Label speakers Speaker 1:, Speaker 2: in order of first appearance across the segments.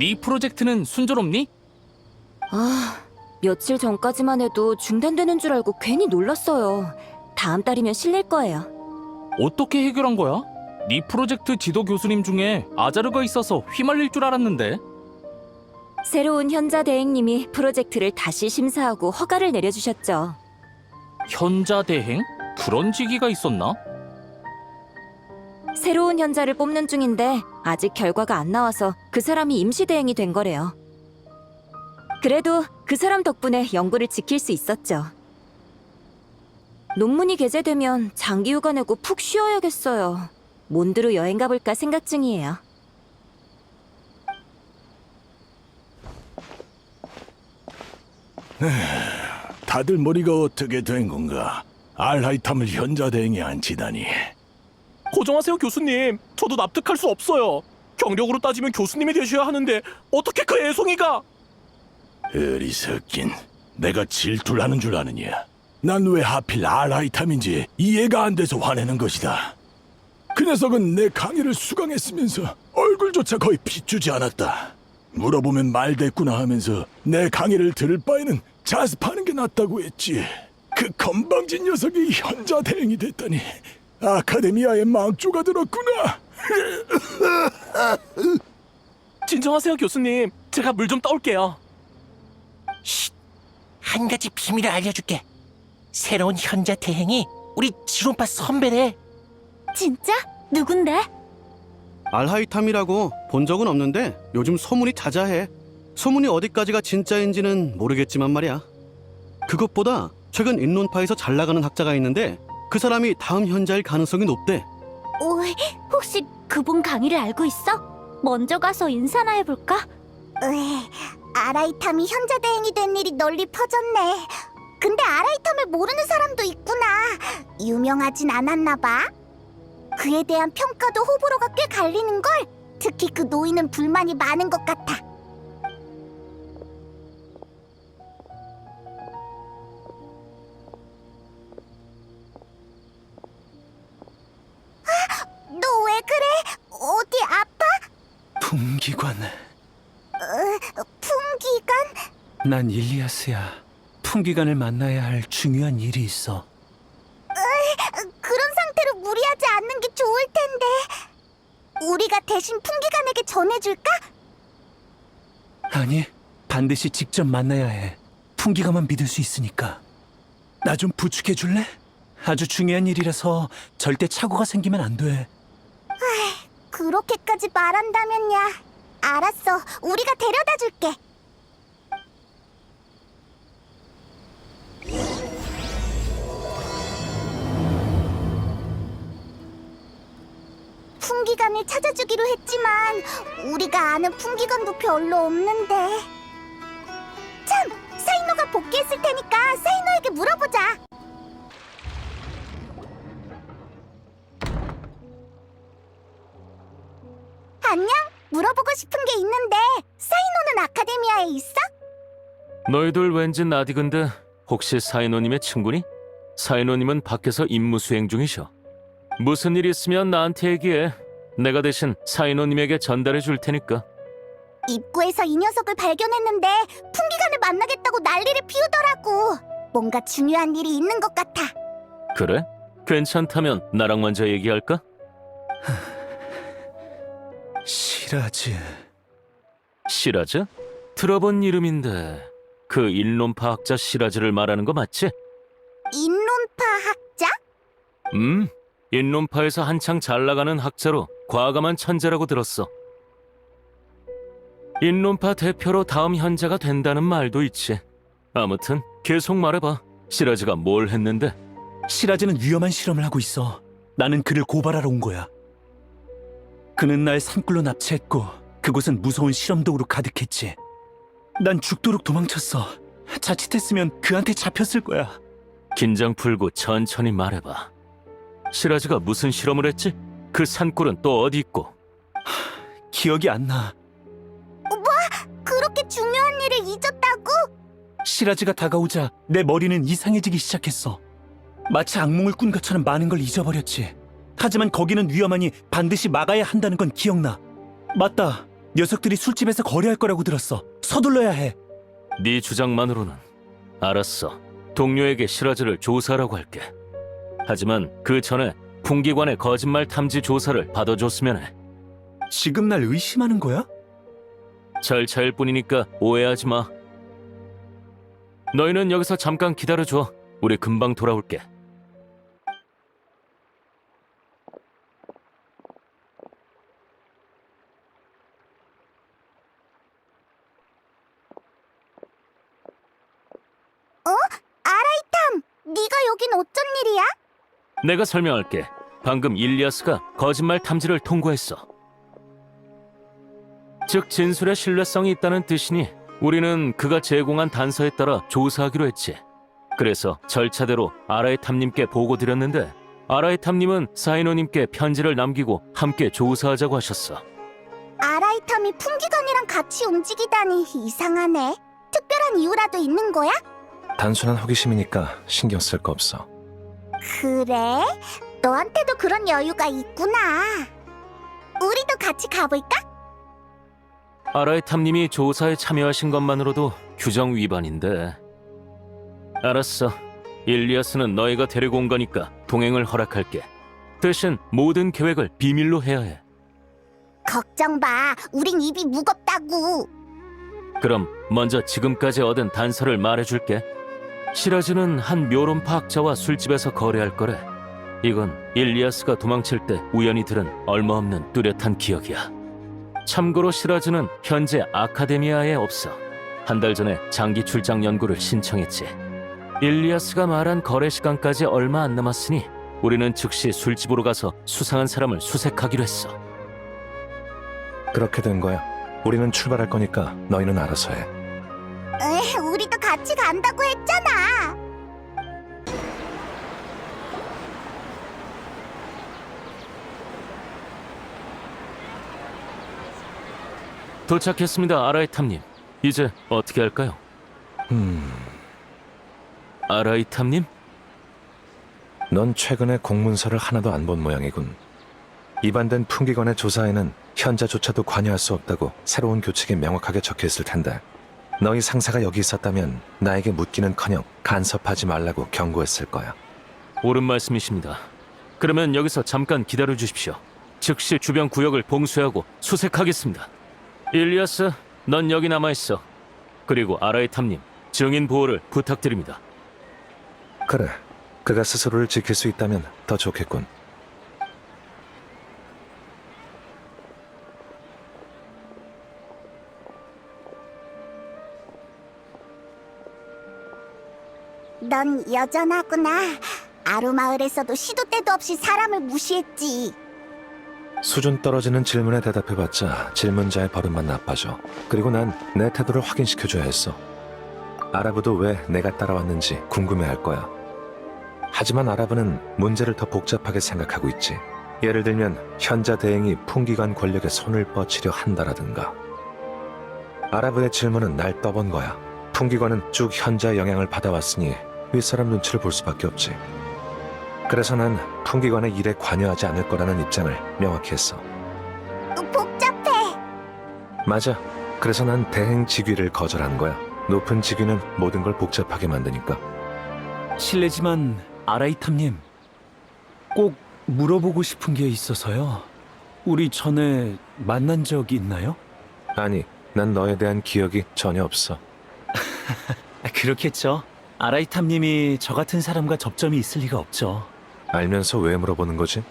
Speaker 1: 네 프로젝트는 순조롭니?
Speaker 2: 며칠 전까지만 해도 중단되는 줄 알고 괜히 놀랐어요. 다음 달이면 실릴 거예요.
Speaker 1: 어떻게 해결한 거야? 네 프로젝트 지도 교수님 중에 아자르가 있어서 휘말릴 줄 알았는데.
Speaker 2: 새로운 현자 대행님이 프로젝트를 다시 심사하고 허가를 내려주셨죠.
Speaker 1: 현자 대행? 그런 직위가 있었나?
Speaker 2: 새로운 현자를 뽑는 중인데 아직 결과가 안 나와서 그 사람이 임시 대행이 된 거래요. 그래도 그 사람 덕분에 연구를 지킬 수 있었죠. 논문이 게재되면 장기 휴가 내고 푹 쉬어야겠어요. 몬드로 여행 가볼까 생각 중이에요.
Speaker 3: 다들 머리가 어떻게 된 건가? 알하이탐을 현자 대행에 앉히다니.
Speaker 4: 고정하세요, 교수님. 저도 납득할 수 없어요. 경력으로 따지면 교수님이 되셔야 하는데 어떻게 그 애송이가...
Speaker 3: 어리석긴. 내가 질투를 하는 줄 아느냐? 난 왜 하필 알하이탐인지 이해가 안 돼서 화내는 것이다. 그 녀석은 내 강의를 수강했으면서 얼굴조차 거의 비추지 않았다. 물어보면 말대꾸나 하면서 내 강의를 들을 바에는 자습하는 게 낫다고 했지. 그 건방진 녀석이 현자 대행이 됐다니 아카데미아의 망조가 들었구나.
Speaker 4: 진정하세요, 교수님. 제가 물 좀 떠올게요.
Speaker 5: 한 가지 비밀을 알려줄게. 새로운 현자 대행이 우리 지론파 선배래.
Speaker 2: 진짜? 누군데?
Speaker 6: 알하이탐이라고 본 적은 없는데 요즘 소문이 자자해. 소문이 어디까지가 진짜인지는 모르겠지만 말이야. 그것보다 최근 인론파에서 잘 나가는 학자가 있는데 그 사람이 다음 현자일 가능성이 높대.
Speaker 2: 혹시 그분 강의를 알고 있어? 먼저 가서 인사나 해볼까?
Speaker 7: 아라이탐이 현자 대행이 된 일이 널리 퍼졌네. 근데 아라이탐을 모르는 사람도 있구나. 유명하진 않았나 봐. 그에 대한 평가도 호불호가 꽤 갈리는걸. 특히 그 노인은 불만이 많은 것 같아. 너 왜 그래? 어디 아파?
Speaker 8: 품기관.
Speaker 7: 품기관?
Speaker 8: 난 일리아스야. 품기관을 만나야 할 중요한 일이 있어.
Speaker 7: 그런 상태로 무리하지 않는 게 좋을 텐데. 우리가 대신 품기관에게 전해줄까?
Speaker 8: 아니, 반드시 직접 만나야 해. 품기관만 믿을 수 있으니까. 나 좀 부축해 줄래? 아주 중요한 일이라서 절대 착오가 생기면 안 돼.
Speaker 7: 그렇게까지 말한다면야. 알았어, 우리가 데려다 줄게. 품기관을 찾아주기로 했지만 우리가 아는 품기관도 별로 없는데. 참! 사이노가 복귀했을 테니까 사이노에게 물어보자. 안녕? 물어보고 싶은 게 있는데 사이노는 아카데미아에 있어?
Speaker 9: 너희들 왠지 나디근데 혹시 사이노님의 친구니? 사이노님은 밖에서 임무 수행 중이셔. 무슨 일 있으면 나한테 얘기해. 내가 대신 사이노님에게 전달해 줄 테니까.
Speaker 7: 입구에서 이 녀석을 발견했는데 품기관을 만나겠다고 난리를 피우더라고. 뭔가 중요한 일이 있는 것 같아.
Speaker 9: 그래? 괜찮다면 나랑 먼저 얘기할까?
Speaker 8: 시라즈.
Speaker 9: 시라즈? 들어본 이름인데 그 인론파 학자 시라즈를 말하는 거 맞지?
Speaker 7: 인론파 학자?
Speaker 9: 인론파에서 한창 잘 나가는 학자로 과감한 천재라고 들었어. 인론파 대표로 다음 현자가 된다는 말도 있지. 아무튼 계속 말해봐. 시라즈가 뭘 했는데?
Speaker 8: 시라즈는 위험한 실험을 하고 있어. 나는 그를 고발하러 온 거야. 그는 날 산굴로 납치했고 그곳은 무서운 실험도구로 가득했지. 난 죽도록 도망쳤어. 자칫했으면 그한테 잡혔을 거야.
Speaker 9: 긴장 풀고 천천히 말해봐. 시라즈가 무슨 실험을 했지? 그 산골은 또 어디 있고?
Speaker 8: 기억이 안 나.
Speaker 7: 그렇게 중요한 일을 잊었다고?
Speaker 8: 시라즈가 다가오자 내 머리는 이상해지기 시작했어. 마치 악몽을 꾼 것처럼 많은 걸 잊어버렸지. 하지만 거기는 위험하니 반드시 막아야 한다는 건 기억나. 맞다. 녀석들이 술집에서 거래할 거라고 들었어. 서둘러야 해.
Speaker 9: 네 주장만으로는 알았어. 동료에게 시라즈를 조사하라고 할게. 하지만 그 전에 풍기관의 거짓말 탐지 조사를 받아줬으면 해.
Speaker 8: 지금 날 의심하는 거야?
Speaker 9: 절차일 뿐이니까 오해하지 마. 너희는 여기서 잠깐 기다려줘. 우리 금방 돌아올게.
Speaker 7: 아라이탐, 네가 여긴 어쩐 일이야?
Speaker 9: 내가 설명할게. 방금 일리아스가 거짓말 탐지를 통과했어. 즉 진술에 신뢰성이 있다는 뜻이니 우리는 그가 제공한 단서에 따라 조사하기로 했지. 그래서 절차대로 아라이탐님께 보고드렸는데 아라이탐님은 사이노님께 편지를 남기고 함께 조사하자고 하셨어.
Speaker 7: 아라이탐이 풍기관이랑 같이 움직이다니 이상하네. 특별한 이유라도 있는 거야?
Speaker 10: 단순한 호기심이니까 신경 쓸 거 없어.
Speaker 7: 그래? 너한테도 그런 여유가 있구나. 우리도 같이 가볼까?
Speaker 9: 아라이탐님이 조사에 참여하신 것만으로도 규정 위반인데. 알았어. 일리아스는 너희가 데리고 온 거니까 동행을 허락할게. 대신 모든 계획을 비밀로 해야 해.
Speaker 7: 걱정 마. 우린 입이 무겁다고.
Speaker 9: 그럼 먼저 지금까지 얻은 단서를 말해줄게. 시라즈는 한 묘론파 학자와 술집에서 거래할 거래. 이건 일리아스가 도망칠 때 우연히 들은 얼마없는 뚜렷한 기억이야. 참고로 시라즈는 현재 아카데미아에 없어. 한 달 전에 장기 출장 연구를 신청했지. 일리아스가 말한 거래 시간까지 얼마 안 남았으니 우리는 즉시 술집으로 가서 수상한 사람을 수색하기로 했어.
Speaker 10: 그렇게 된 거야. 우리는 출발할 거니까 너희는 알아서 해.
Speaker 7: 우리도 같이 간다고 했잖아.
Speaker 9: 도착했습니다, 아라이탐님. 이제 어떻게 할까요? 아라이탐님?
Speaker 10: 넌 최근에 공문서를 하나도 안 본 모양이군. 입안된 풍기관의 조사에는 현자조차도 관여할 수 없다고 새로운 교칙이 명확하게 적혀있을 텐데 너희 상사가 여기 있었다면 나에게 묻기는커녕 간섭하지 말라고 경고했을 거야.
Speaker 9: 옳은 말씀이십니다. 그러면 여기서 잠깐 기다려 주십시오. 즉시 주변 구역을 봉쇄하고 수색하겠습니다. 일리아스, 넌 여기 남아있어. 그리고 아라이탐님, 증인 보호를 부탁드립니다.
Speaker 10: 그래, 그가 스스로를 지킬 수 있다면 더 좋겠군.
Speaker 7: 넌 여전하구나. 아루마을에서도 시도 때도 없이 사람을 무시했지.
Speaker 10: 수준 떨어지는 질문에 대답해봤자 질문자의 버릇만 나빠져. 그리고 난 내 태도를 확인시켜줘야 했어. 아라브도 왜 내가 따라왔는지 궁금해할 거야. 하지만 아라브는 문제를 더 복잡하게 생각하고 있지. 예를 들면 현자 대행이 풍기관 권력에 손을 뻗치려 한다라든가. 아라브의 질문은 날 떠본 거야. 풍기관은 쭉 현자의 영향을 받아왔으니 윗사람 눈치를 볼 수밖에 없지. 그래서 난 풍기관의 일에 관여하지 않을 거라는 입장을 명확히 했어.
Speaker 7: 복잡해.
Speaker 10: 맞아. 그래서 난 대행 직위를 거절한 거야. 높은 직위는 모든 걸 복잡하게 만드니까.
Speaker 8: 실례지만 아라이탐님, 꼭 물어보고 싶은 게 있어서요. 우리 전에 만난 적 있나요?
Speaker 10: 아니, 난 너에 대한 기억이 전혀 없어.
Speaker 8: 그렇겠죠. 아라이탐님이 저 같은 사람과 접점이 있을 리가 없죠.
Speaker 10: 알면서 왜 물어보는 거지?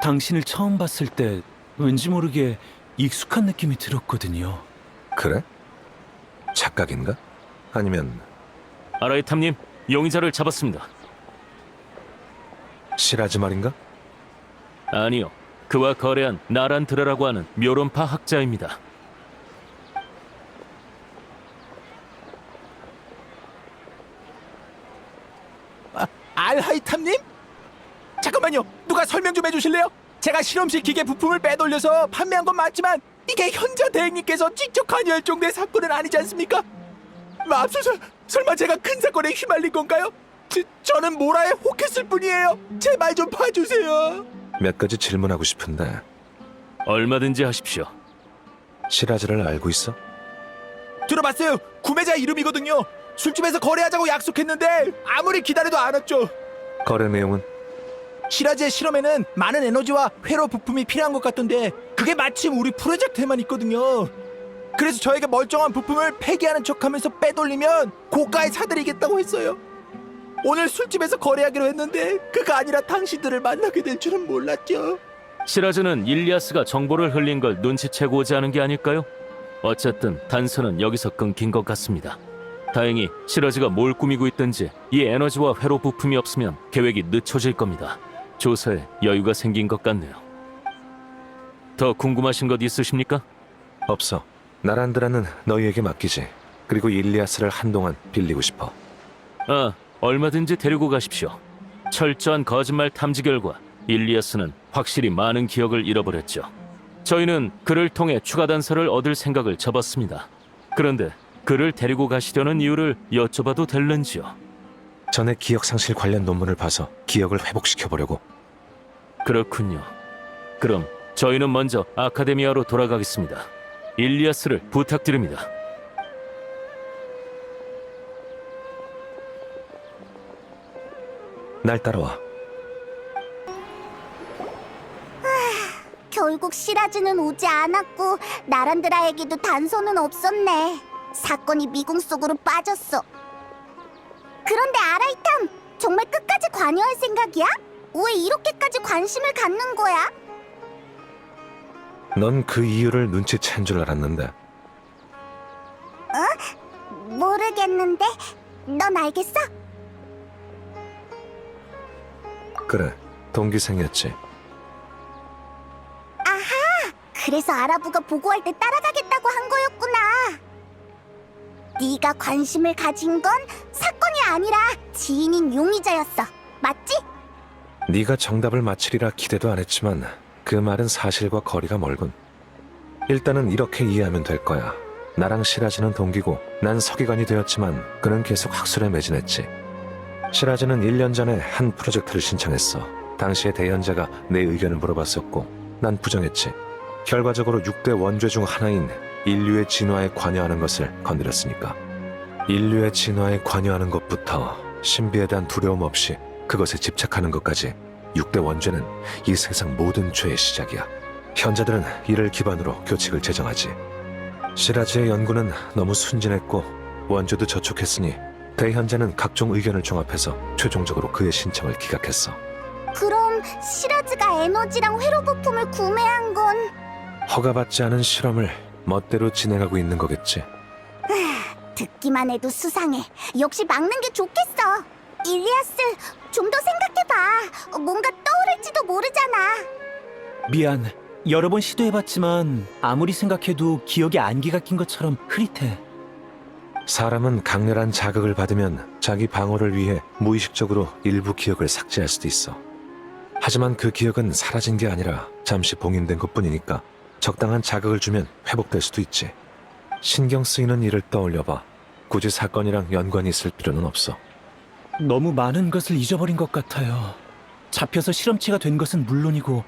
Speaker 8: 당신을 처음 봤을 때 왠지 모르게 익숙한 느낌이 들었거든요.
Speaker 10: 그래? 착각인가? 아니면
Speaker 9: 아라이탐님, 용의자를 잡았습니다.
Speaker 10: 시라즈 말인가?
Speaker 9: 아니요, 그와 거래한 나란드라라고 하는 묘론파 학자입니다.
Speaker 4: 알하이탐님? 잠깐만요. 누가 설명 좀 해주실래요? 제가 실험실 기계 부품을 빼돌려서 판매한 건 맞지만 이게 현자 대행님께서 직접 관여할 정도의 사건은 아니지 않습니까? 맙소사, 설마 제가 큰 사건에 휘말린 건가요? 저는 모라에 혹했을 뿐이에요. 제 말 좀 봐주세요.
Speaker 10: 몇 가지 질문하고 싶은데
Speaker 9: 얼마든지 하십시오.
Speaker 10: 시라즈를 알고 있어?
Speaker 4: 들어봤어요. 구매자 이름이거든요. 술집에서 거래하자고 약속했는데 아무리 기다려도 안 왔죠.
Speaker 10: 거래 내용은?
Speaker 4: 시라즈의 실험에는 많은 에너지와 회로 부품이 필요한 것 같던데 그게 마침 우리 프로젝트에만 있거든요. 그래서 저에게 멀쩡한 부품을 폐기하는 척하면서 빼돌리면 고가에 사드리겠다고 했어요. 오늘 술집에서 거래하기로 했는데 그가 아니라 당신들을 만나게 될 줄은 몰랐죠.
Speaker 9: 시라즈는 일리아스가 정보를 흘린 걸 눈치채고자 하는 게 아닐까요? 어쨌든 단서는 여기서 끊긴 것 같습니다. 다행히 시라즈가 뭘 꾸미고 있든지 이 에너지와 회로 부품이 없으면 계획이 늦춰질 겁니다. 조사에 여유가 생긴 것 같네요. 더 궁금하신 것 있으십니까?
Speaker 10: 없어. 나란드라는 너희에게 맡기지. 그리고 일리아스를 한동안 빌리고 싶어.
Speaker 9: 얼마든지 데리고 가십시오. 철저한 거짓말 탐지 결과 일리아스는 확실히 많은 기억을 잃어버렸죠. 저희는 그를 통해 추가 단서를 얻을 생각을 접었습니다. 그런데 그를 데리고 가시려는 이유를 여쭤봐도 될는지요?
Speaker 10: 전에 기억 상실 관련 논문을 봐서 기억을 회복시켜보려고.
Speaker 9: 그렇군요. 그럼 저희는 먼저 아카데미아로 돌아가겠습니다. 일리아스를 부탁드립니다.
Speaker 10: 날 따라와.
Speaker 7: 결국 시라즈는 오지 않았고 나란드라에게도 단서는 없었네. 사건이 미궁 속으로 빠졌어. 그런데 아라이탐, 정말 끝까지 관여할 생각이야? 왜 이렇게까지 관심을 갖는 거야?
Speaker 10: 넌 그 이유를 눈치챈 줄 알았는데.
Speaker 7: 모르겠는데 넌 알겠어?
Speaker 10: 그래, 동기생이었지.
Speaker 7: 그래서 아라부가 보고할 때 따라가겠다고 한 거였구나. 네가 관심을 가진 건 사건이 아니라 지인인 용의자였어. 맞지?
Speaker 10: 네가 정답을 맞히리라 기대도 안 했지만 그 말은 사실과 거리가 멀군. 일단은 이렇게 이해하면 될 거야. 나랑 시라즈는 동기고 난 서기관이 되었지만 그는 계속 학술에 매진했지. 시라즈는 1년 전에 한 프로젝트를 신청했어. 당시에 대현자가 내 의견을 물어봤었고 난 부정했지. 결과적으로 6대 원죄 중 하나인 인류의 진화에 관여하는 것을 건드렸으니까. 인류의 진화에 관여하는 것부터 신비에 대한 두려움 없이 그것에 집착하는 것까지 6대 원죄는 이 세상 모든 죄의 시작이야. 현자들은 이를 기반으로 교칙을 제정하지. 시라즈의 연구는 너무 순진했고 원죄도 저촉했으니 대현자는 각종 의견을 종합해서 최종적으로 그의 신청을 기각했어.
Speaker 7: 그럼 시라즈가 에너지랑 회로 부품을 구매한 건
Speaker 10: 허가받지 않은 실험을 멋대로 진행하고 있는 거겠지.
Speaker 7: 듣기만 해도 수상해. 역시 막는 게 좋겠어. 일리아스, 좀 더 생각해봐. 뭔가 떠오를지도 모르잖아.
Speaker 8: 미안. 여러 번 시도해봤지만 아무리 생각해도 기억에 안개가 낀 것처럼 흐릿해.
Speaker 10: 사람은 강렬한 자극을 받으면 자기 방어를 위해 무의식적으로 일부 기억을 삭제할 수도 있어. 하지만 그 기억은 사라진 게 아니라 잠시 봉인된 것뿐이니까 적당한 자극을 주면 회복될 수도 있지. 신경 쓰이는 일을 떠올려봐. 굳이 사건이랑 연관이 있을 필요는 없어.
Speaker 8: 너무 많은 것을 잊어버린 것 같아요. 잡혀서 실험체가 된 것은 물론이고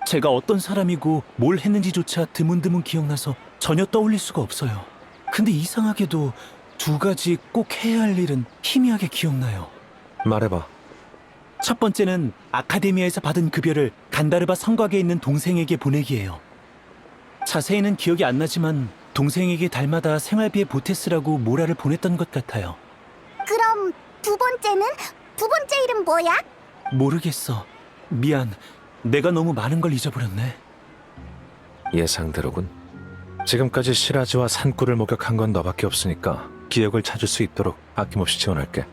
Speaker 8: 제가 어떤 사람이고 뭘 했는지조차 드문드문 기억나서 전혀 떠올릴 수가 없어요. 근데 이상하게도 두 가지 꼭 해야 할 일은 희미하게 기억나요.
Speaker 10: 말해봐.
Speaker 8: 첫 번째는 아카데미아에서 받은 급여를 간다르바 성곽에 있는 동생에게 보내기예요. 자세히는 기억이 안 나지만 동생에게 달마다 생활비에 보태쓰라고 모라를 보냈던 것 같아요.
Speaker 7: 그럼 두 번째는? 두 번째 일은 뭐야?
Speaker 8: 모르겠어. 미안. 내가 너무 많은 걸 잊어버렸네.
Speaker 10: 예상대로군. 지금까지 시라즈와 산꾸를 목격한 건 너밖에 없으니까 기억을 찾을 수 있도록 아낌없이 지원할게.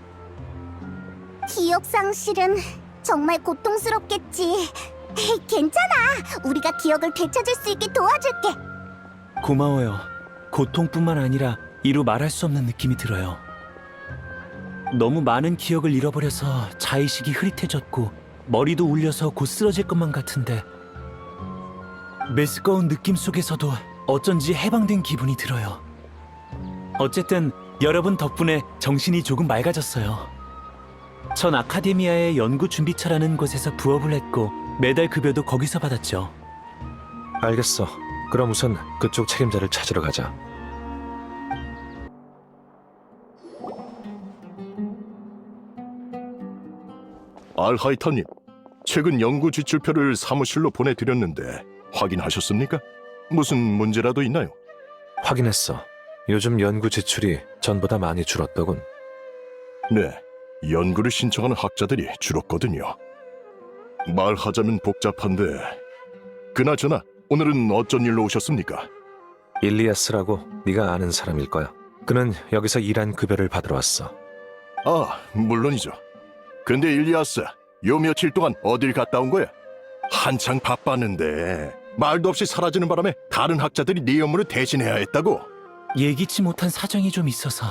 Speaker 7: 기억 상실은 정말 고통스럽겠지. 괜찮아. 우리가 기억을 되찾을 수 있게 도와줄게.
Speaker 8: 고마워요. 고통뿐만 아니라 이루 말할 수 없는 느낌이 들어요. 너무 많은 기억을 잃어버려서 자의식이 흐릿해졌고 머리도 울려서 곧 쓰러질 것만 같은데 메스꺼운 느낌 속에서도 어쩐지 해방된 기분이 들어요. 어쨌든 여러분 덕분에 정신이 조금 맑아졌어요. 전 아카데미아의 연구 준비처라는 곳에서 부업을 했고 매달 급여도 거기서 받았죠.
Speaker 10: 알겠어. 그럼 우선 그쪽 책임자를 찾으러 가자.
Speaker 3: 알하이타님, 최근 연구 지출표를 사무실로 보내드렸는데 확인하셨습니까? 무슨 문제라도 있나요?
Speaker 10: 확인했어. 요즘 연구 지출이 전보다 많이 줄었더군.
Speaker 3: 네, 연구를 신청하는 학자들이 줄었거든요. 말하자면 복잡한데, 그나저나 오늘은 어쩐 일로 오셨습니까?
Speaker 10: 일리아스라고 네가 아는 사람일 거야. 그는 여기서 일한 급여를 받으러 왔어.
Speaker 3: 아, 물론이죠. 근데 일리아스, 요 며칠 동안 어딜 갔다 온 거야? 한창 바빴는데 말도 없이 사라지는 바람에 다른 학자들이 네 업무를 대신해야 했다고?
Speaker 8: 예기치 못한 사정이 좀 있어서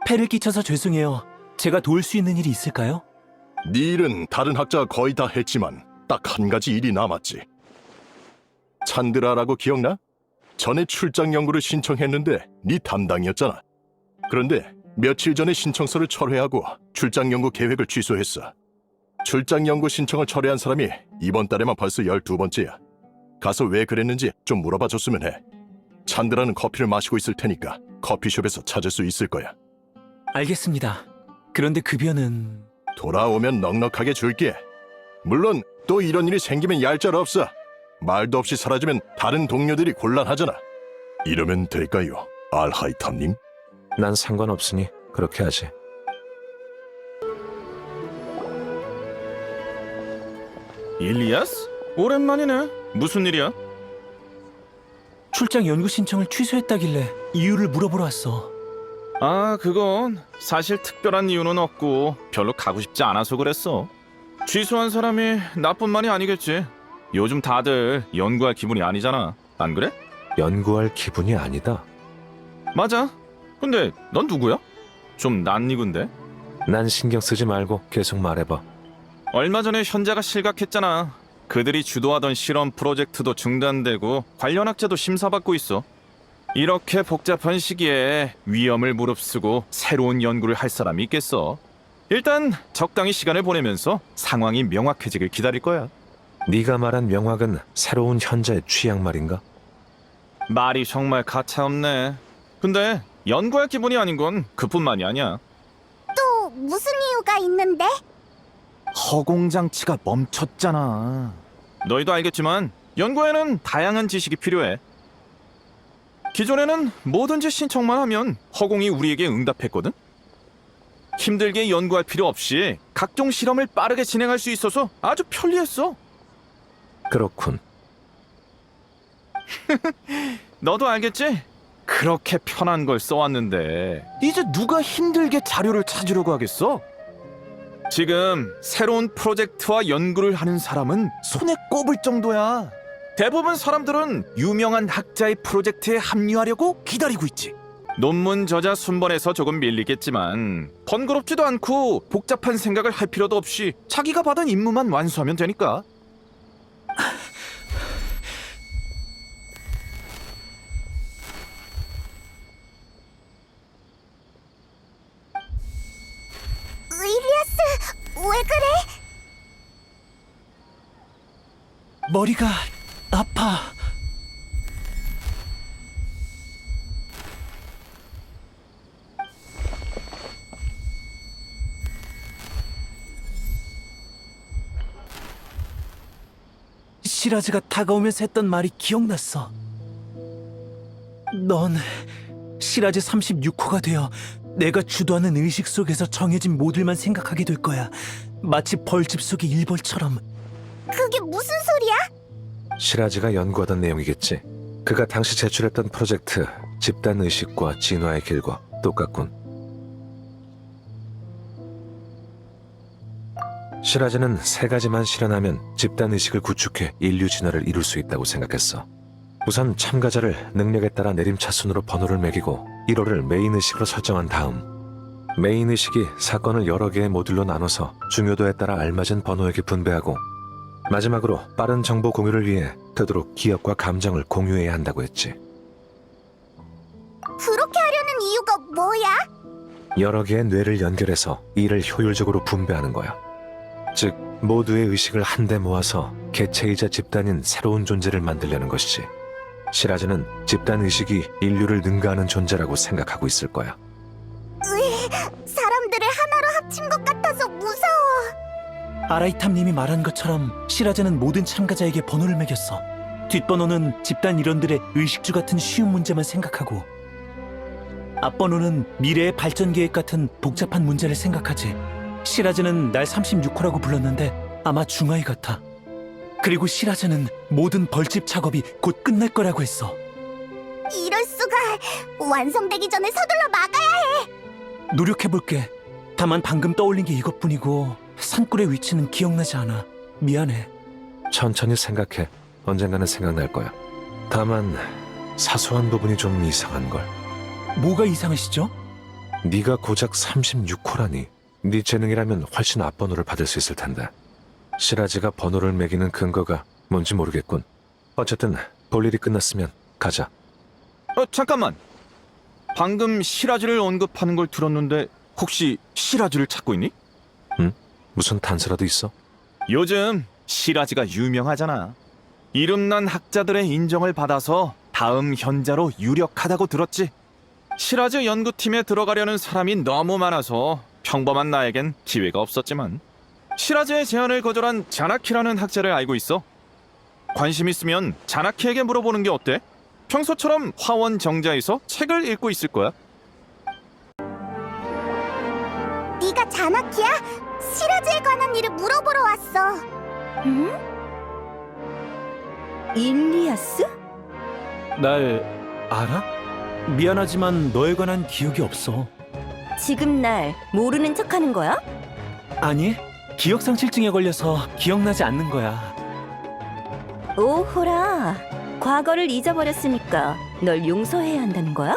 Speaker 8: 폐를 끼쳐서 죄송해요. 제가 도울 수 있는 일이 있을까요?
Speaker 3: 네 일은 다른 학자가 거의 다 했지만 딱 한 가지 일이 남았지. 찬드라라고 기억나? 전에 출장 연구를 신청했는데 네 담당이었잖아. 그런데 며칠 전에 신청서를 철회하고 출장 연구 계획을 취소했어. 출장 연구 신청을 철회한 사람이 이번 달에만 벌써 12번째야. 가서 왜 그랬는지 좀 물어봐 줬으면 해. 찬드라는 커피를 마시고 있을 테니까 커피숍에서 찾을 수 있을 거야.
Speaker 8: 알겠습니다. 그런데 급여는...
Speaker 3: 돌아오면 넉넉하게 줄게. 물론 또 이런 일이 생기면 얄짤없어. 말도 없이 사라지면 다른 동료들이 곤란하잖아. 이러면 될까요, 알하이탐님?
Speaker 10: 난 상관없으니 그렇게 하지.
Speaker 11: 일리아스? 오랜만이네. 무슨 일이야?
Speaker 8: 출장 연구 신청을 취소했다길래 이유를 물어보러 왔어.
Speaker 11: 아, 그건 사실 특별한 이유는 없고 별로 가고 싶지 않아서 그랬어. 취소한 사람이 나뿐만이 아니겠지. 요즘 다들 연구할 기분이 아니잖아. 안 그래?
Speaker 10: 연구할 기분이 아니다.
Speaker 11: 맞아. 근데 넌 누구야? 좀 낯익은데?
Speaker 10: 난 신경 쓰지 말고 계속 말해봐.
Speaker 11: 얼마 전에 현자가 실각했잖아. 그들이 주도하던 실험 프로젝트도 중단되고 관련 학자도 심사받고 있어. 이렇게 복잡한 시기에 위험을 무릅쓰고 새로운 연구를 할 사람이 있겠어. 일단 적당히 시간을 보내면서 상황이 명확해지길 기다릴 거야.
Speaker 10: 네가 말한 명확은 새로운 현자의 취향 말인가?
Speaker 11: 말이 정말 가차없네. 근데 연구할 기분이 아닌 건 그뿐만이 아니야.
Speaker 7: 또 무슨 이유가 있는데?
Speaker 11: 허공장치가 멈췄잖아. 너희도 알겠지만 연구에는 다양한 지식이 필요해. 기존에는 뭐든지 신청만 하면 허공이 우리에게 응답했거든. 힘들게 연구할 필요 없이 각종 실험을 빠르게 진행할 수 있어서 아주 편리했어.
Speaker 10: 그렇군.
Speaker 11: 너도 알겠지? 그렇게 편한 걸 써왔는데 이제 누가 힘들게 자료를 찾으려고 하겠어? 지금 새로운 프로젝트와 연구를 하는 사람은 손에 꼽을 정도야. 대부분 사람들은 유명한 학자의 프로젝트에 합류하려고 기다리고 있지. 논문 저자 순번에서 조금 밀리겠지만 번거롭지도 않고 복잡한 생각을 할 필요도 없이 자기가 받은 임무만 완수하면 되니까.
Speaker 7: 일리아스, 왜 그래?
Speaker 8: 머리가 아파. 시라즈가 다가오면서 했던 말이 기억났어. 넌 시라즈 36호가 되어 내가 주도하는 의식 속에서 정해진 모델만 생각하게 될 거야. 마치 벌집 속의 일벌처럼.
Speaker 7: 그게 무슨 소리야?
Speaker 10: 시라즈가 연구하던 내용이겠지. 그가 당시 제출했던 프로젝트 집단의식과 진화의 길과 똑같군. 시라즈는 세 가지만 실현하면 집단의식을 구축해 인류 진화를 이룰 수 있다고 생각했어. 우선 참가자를 능력에 따라 내림차순으로 번호를 매기고 1호를 메인의식으로 설정한 다음 메인의식이 사건을 여러 개의 모듈로 나눠서 중요도에 따라 알맞은 번호에게 분배하고 마지막으로 빠른 정보 공유를 위해 되도록 기억과 감정을 공유해야 한다고 했지.
Speaker 7: 그렇게 하려는 이유가 뭐야?
Speaker 10: 여러 개의 뇌를 연결해서 이를 효율적으로 분배하는 거야. 즉 모두의 의식을 한데 모아서 개체이자 집단인 새로운 존재를 만들려는 것이지. 시라즈는 집단 의식이 인류를 능가하는 존재라고 생각하고 있을 거야.
Speaker 7: 사람들을 하나로 합친 것 같아서 무서워.
Speaker 8: 아라이탐님이 말한 것처럼 시라즈는 모든 참가자에게 번호를 매겼어. 뒷번호는 집단 일원들의 의식주 같은 쉬운 문제만 생각하고, 앞번호는 미래의 발전 계획 같은 복잡한 문제를 생각하지. 시라즈는 날 36호라고 불렀는데 아마 중아이 같아. 그리고 시라즈는 모든 벌집 작업이 곧 끝날 거라고 했어.
Speaker 7: 이럴 수가. 완성되기 전에 서둘러 막아야 해.
Speaker 8: 노력해볼게. 다만 방금 떠올린 게 이것뿐이고 산굴의 위치는 기억나지 않아. 미안해.
Speaker 10: 천천히 생각해. 언젠가는 생각날 거야. 다만 사소한 부분이 좀 이상한걸.
Speaker 8: 뭐가 이상하시죠?
Speaker 10: 네가 고작 36호라니. 네 재능이라면 훨씬 앞번호를 받을 수 있을 텐데. 시라즈가 번호를 매기는 근거가 뭔지 모르겠군. 어쨌든 볼 일이 끝났으면 가자.
Speaker 11: 잠깐만. 방금 시라즈를 언급하는 걸 들었는데 혹시 시라즈를 찾고 있니?
Speaker 10: 무슨 단서라도 있어?
Speaker 11: 요즘 시라즈가 유명하잖아. 이름난 학자들의 인정을 받아서 다음 현자로 유력하다고 들었지. 시라즈 연구팀에 들어가려는 사람이 너무 많아서 평범한 나에겐 기회가 없었지만 시라즈의 제안을 거절한 자나키라는 학자를 알고 있어. 관심 있으면 자나키에게 물어보는 게 어때? 평소처럼 화원 정자에서 책을 읽고 있을 거야.
Speaker 7: 네가 자나키야? 시라즈에 관한 일을 물어보러 왔어.
Speaker 2: 응? 일리아스?
Speaker 8: 날 알아? 미안하지만 너에 관한 기억이 없어.
Speaker 2: 지금 날 모르는 척하는 거야?
Speaker 8: 아니, 기억상실증에 걸려서 기억나지 않는 거야.
Speaker 2: 오호라, 과거를 잊어버렸으니까 널 용서해야 한다는 거야?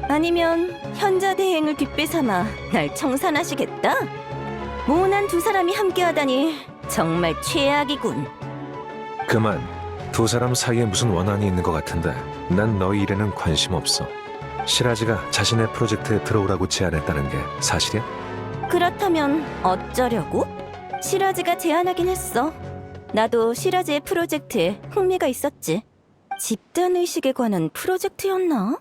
Speaker 2: 아니면 현자 대행을 뒷배삼아 날 청산하시겠다? 모난 두 사람이 함께하다니 정말 최악이군.
Speaker 10: 그만. 두 사람 사이에 무슨 원한이 있는 것 같은데 난 너희 일에는 관심 없어. 시라즈가 자신의 프로젝트에 들어오라고 제안했다는 게 사실이야?
Speaker 2: 그렇다면 어쩌려고? 시라즈가 제안하긴 했어. 나도 시라즈의 프로젝트에 흥미가 있었지. 집단의식에 관한 프로젝트였나?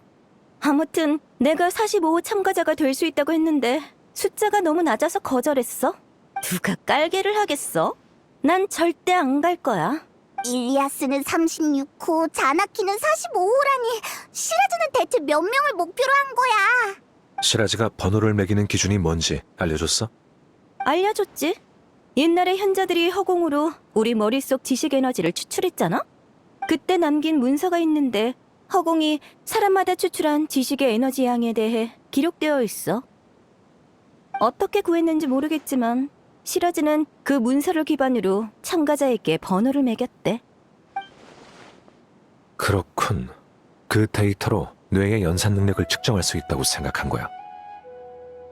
Speaker 2: 아무튼 내가 45호 참가자가 될 수 있다고 했는데 숫자가 너무 낮아서 거절했어. 누가 깔개를 하겠어? 난 절대 안 갈 거야.
Speaker 7: 일리아스는 36호, 자나키는 45호라니. 시라즈는 대체 몇 명을 목표로 한 거야?
Speaker 10: 시라즈가 번호를 매기는 기준이 뭔지 알려줬어?
Speaker 2: 알려줬지. 옛날에 현자들이 허공으로 우리 머릿속 지식 에너지를 추출했잖아? 그때 남긴 문서가 있는데 허공이 사람마다 추출한 지식의 에너지 양에 대해 기록되어 있어. 어떻게 구했는지 모르겠지만 시라즈는 그 문서를 기반으로 참가자에게 번호를 매겼대.
Speaker 10: 그렇군. 그 데이터로 뇌의 연산 능력을 측정할 수 있다고 생각한 거야.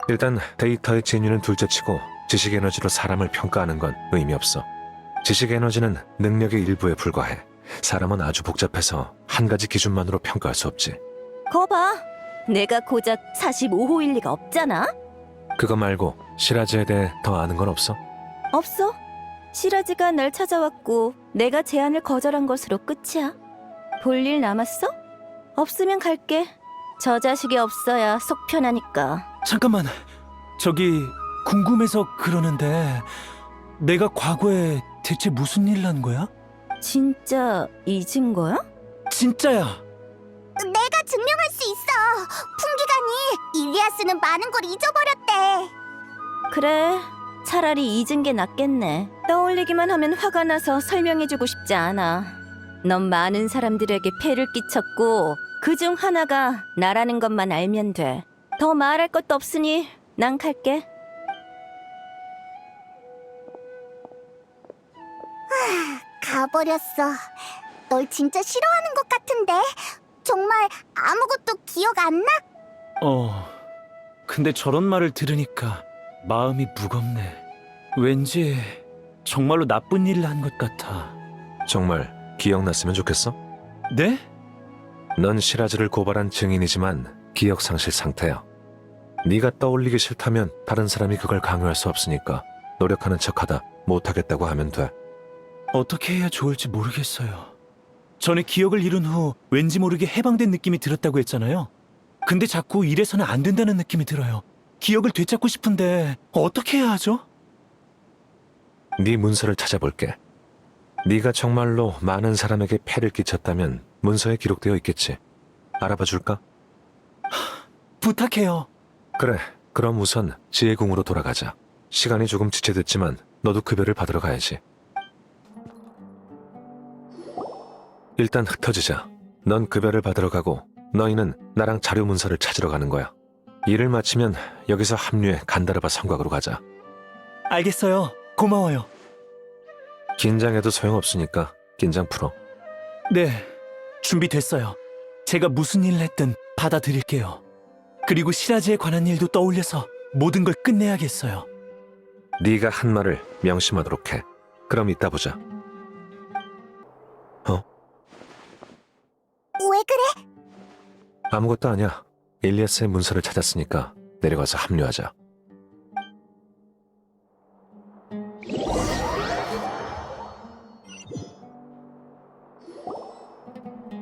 Speaker 10: 일단 데이터의 진위는 둘째치고 지식 에너지로 사람을 평가하는 건 의미 없어. 지식 에너지는 능력의 일부에 불과해. 사람은 아주 복잡해서 한 가지 기준만으로 평가할 수 없지.
Speaker 2: 거 봐. 내가 고작 45호일 리가 없잖아.
Speaker 10: 그거 말고 시라즈에 대해 더 아는 건 없어?
Speaker 2: 없어. 시라즈가 날 찾아왔고 내가 제안을 거절한 것으로 끝이야. 볼 일 남았어? 없으면 갈게. 저 자식이 없어야 속 편하니까.
Speaker 8: 잠깐만, 저기 궁금해서 그러는데 내가 과거에 대체 무슨 일을 한 거야?
Speaker 2: 진짜 잊은 거야?
Speaker 8: 진짜야.
Speaker 7: 내가 증명할 수 있어. 풍기관이 일리아스는 많은 걸 잊어버렸대.
Speaker 2: 그래, 차라리 잊은 게 낫겠네. 떠올리기만 하면 화가 나서 설명해주고 싶지 않아. 넌 많은 사람들에게 폐를 끼쳤고 그중 하나가 나라는 것만 알면 돼. 더 말할 것도 없으니 난 갈게.
Speaker 7: 가버렸어. 널 진짜 싫어하는 것 같은데. 정말 아무것도 기억 안 나?
Speaker 8: 근데 저런 말을 들으니까 마음이 무겁네. 왠지 정말로 나쁜 일을 한 것 같아.
Speaker 10: 정말 기억났으면 좋겠어?
Speaker 8: 네?
Speaker 10: 넌 시라즈를 고발한 증인이지만 기억상실 상태야. 네가 떠올리기 싫다면 다른 사람이 그걸 강요할 수 없으니까 노력하는 척하다 못하겠다고 하면 돼.
Speaker 8: 어떻게 해야 좋을지 모르겠어요. 전에 기억을 잃은 후 왠지 모르게 해방된 느낌이 들었다고 했잖아요. 근데 자꾸 이래서는 안 된다는 느낌이 들어요. 기억을 되찾고 싶은데 어떻게 해야 하죠?
Speaker 10: 네 문서를 찾아볼게. 네가 정말로 많은 사람에게 폐를 끼쳤다면 문서에 기록되어 있겠지. 알아봐 줄까?
Speaker 8: 부탁해요.
Speaker 10: 그래, 그럼 우선 지혜궁으로 돌아가자. 시간이 조금 지체됐지만 너도 급여를 받으러 가야지. 일단 흩어지자. 넌 급여를 받으러 가고 너희는 나랑 자료 문서를 찾으러 가는 거야. 일을 마치면 여기서 합류해 간다르바 성곽으로 가자.
Speaker 8: 알겠어요. 고마워요.
Speaker 10: 긴장해도 소용없으니까 긴장 풀어.
Speaker 8: 네, 준비됐어요. 제가 무슨 일을 했든 받아들일게요. 그리고 시라즈에 관한 일도 떠올려서 모든 걸 끝내야겠어요.
Speaker 10: 네가 한 말을 명심하도록 해. 그럼 이따 보자.
Speaker 7: 왜 그래?
Speaker 10: 아무것도 아니야. 일리아스의 문서를 찾았으니까 내려가서 합류하자.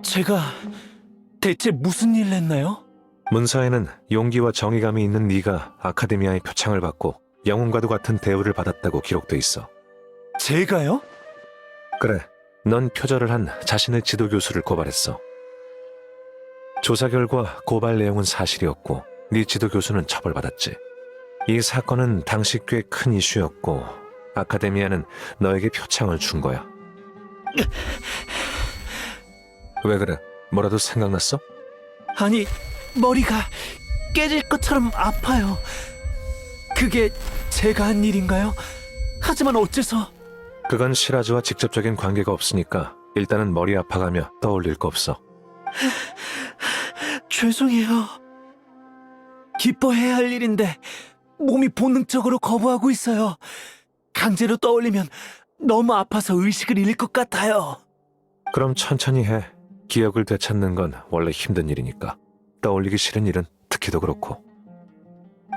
Speaker 8: 제가 대체 무슨 일을 했나요?
Speaker 10: 문서에는 용기와 정의감이 있는 네가 아카데미아의 표창을 받고 영웅과도 같은 대우를 받았다고 기록돼 있어.
Speaker 8: 제가요?
Speaker 10: 그래, 넌 표절을 한 자신의 지도 교수를 고발했어. 조사 결과 고발 내용은 사실이었고 네 지도 교수는 처벌받았지. 이 사건은 당시 꽤 큰 이슈였고 아카데미아는 너에게 표창을 준 거야. 왜 그래? 뭐라도 생각났어?
Speaker 8: 아니, 머리가 깨질 것처럼 아파요. 그게 제가 한 일인가요? 하지만 어째서...
Speaker 10: 그건 시라즈와 직접적인 관계가 없으니까 일단은 머리 아파가며 떠올릴 거 없어.
Speaker 8: 죄송해요. 기뻐해야 할 일인데 몸이 본능적으로 거부하고 있어요. 강제로 떠올리면 너무 아파서 의식을 잃을 것 같아요.
Speaker 10: 그럼 천천히 해. 기억을 되찾는 건 원래 힘든 일이니까. 떠올리기 싫은 일은 특히 더 그렇고.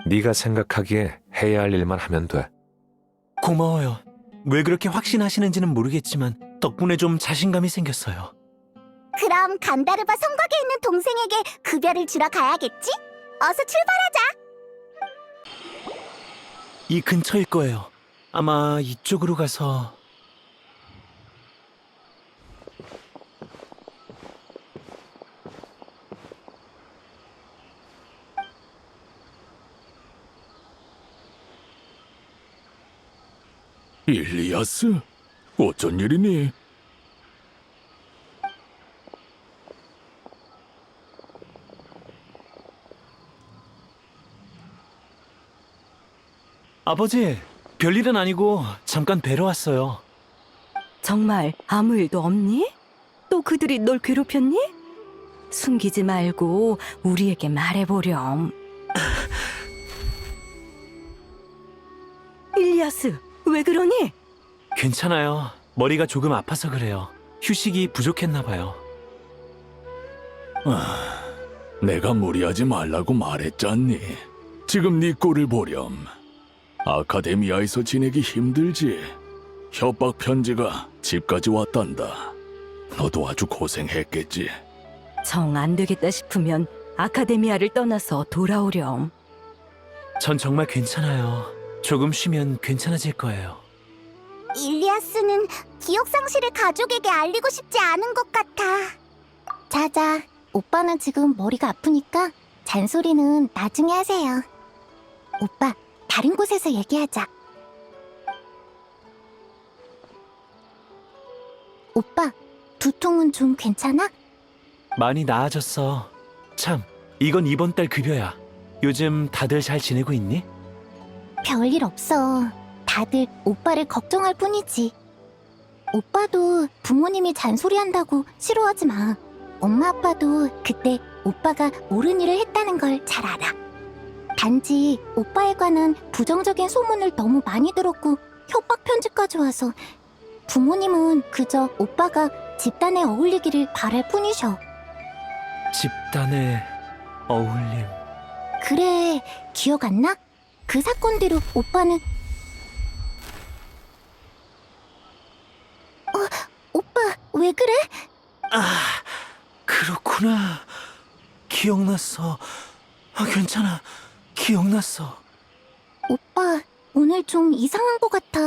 Speaker 10: 네가 생각하기에 해야 할 일만 하면 돼.
Speaker 8: 고마워요. 왜 그렇게 확신하시는지는 모르겠지만 덕분에 좀 자신감이 생겼어요.
Speaker 7: 그럼 간다르바 성곽에 있는 동생에게 급여를 주러 가야겠지? 어서 출발하자.
Speaker 8: 이 근처일 거예요. 아마 이쪽으로 가서...
Speaker 3: 일리아스? 어쩐 일이니?
Speaker 8: 아버지, 별일은 아니고 잠깐 뵈러 왔어요.
Speaker 2: 정말 아무 일도 없니? 또 그들이 널 괴롭혔니? 숨기지 말고 우리에게 말해보렴. 일리아스, 왜 그러니?
Speaker 8: 괜찮아요. 머리가 조금 아파서 그래요. 휴식이 부족했나 봐요.
Speaker 3: 내가 무리하지 말라고 말했잖니. 지금 네 꼴을 보렴. 아카데미아에서 지내기 힘들지. 협박 편지가 집까지 왔단다. 너도 아주 고생했겠지.
Speaker 2: 정 안 되겠다 싶으면 아카데미아를 떠나서 돌아오렴.
Speaker 8: 전 정말 괜찮아요. 조금 쉬면 괜찮아질 거예요.
Speaker 7: 일리아스는 기억 상실을 가족에게 알리고 싶지 않은 것 같아. 자자, 오빠는 지금 머리가 아프니까 잔소리는 나중에 하세요. 오빠, 다른 곳에서 얘기하자. 오빠, 두통은 좀 괜찮아?
Speaker 8: 많이 나아졌어. 참, 이건 이번 달 급여야. 요즘 다들 잘 지내고 있니?
Speaker 7: 별일 없어. 다들 오빠를 걱정할 뿐이지. 오빠도 부모님이 잔소리한다고 싫어하지 마. 엄마 아빠도 그때 오빠가 옳은 일을 했다는 걸 잘 알아. 단지 오빠에 관한 부정적인 소문을 너무 많이 들었고 협박 편지까지 와서 부모님은 그저 오빠가 집단에 어울리기를 바랄 뿐이셔.
Speaker 8: 집단의 어울림.
Speaker 7: 그래, 기억 안 나? 그 사건대로 오빠는 왜 그래?
Speaker 8: 아, 그렇구나. 기억났어. 괜찮아. 기억났어.
Speaker 7: 오빠, 오늘 좀 이상한 것 같아.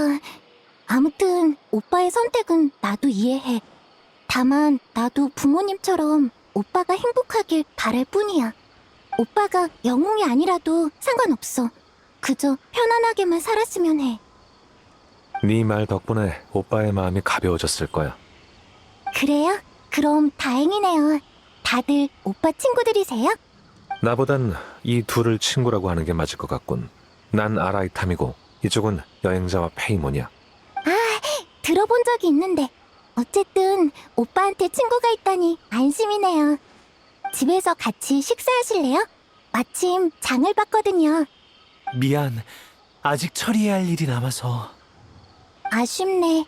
Speaker 7: 아무튼 오빠의 선택은 나도 이해해. 다만 나도 부모님처럼 오빠가 행복하길 바랄 뿐이야. 오빠가 영웅이 아니라도 상관없어. 그저 편안하게만 살았으면 해.
Speaker 10: 네 말 덕분에 오빠의 마음이 가벼워졌을 거야.
Speaker 7: 그래요? 그럼 다행이네요. 다들 오빠 친구들이세요?
Speaker 10: 나보단 이 둘을 친구라고 하는 게 맞을 것 같군. 난 아라이탐이고 이쪽은 여행자와 페이몬이야.
Speaker 7: 들어본 적이 있는데 어쨌든 오빠한테 친구가 있다니 안심이네요. 집에서 같이 식사하실래요? 마침 장을 봤거든요.
Speaker 8: 미안. 아직 처리해야 할 일이 남아서.
Speaker 7: 아쉽네.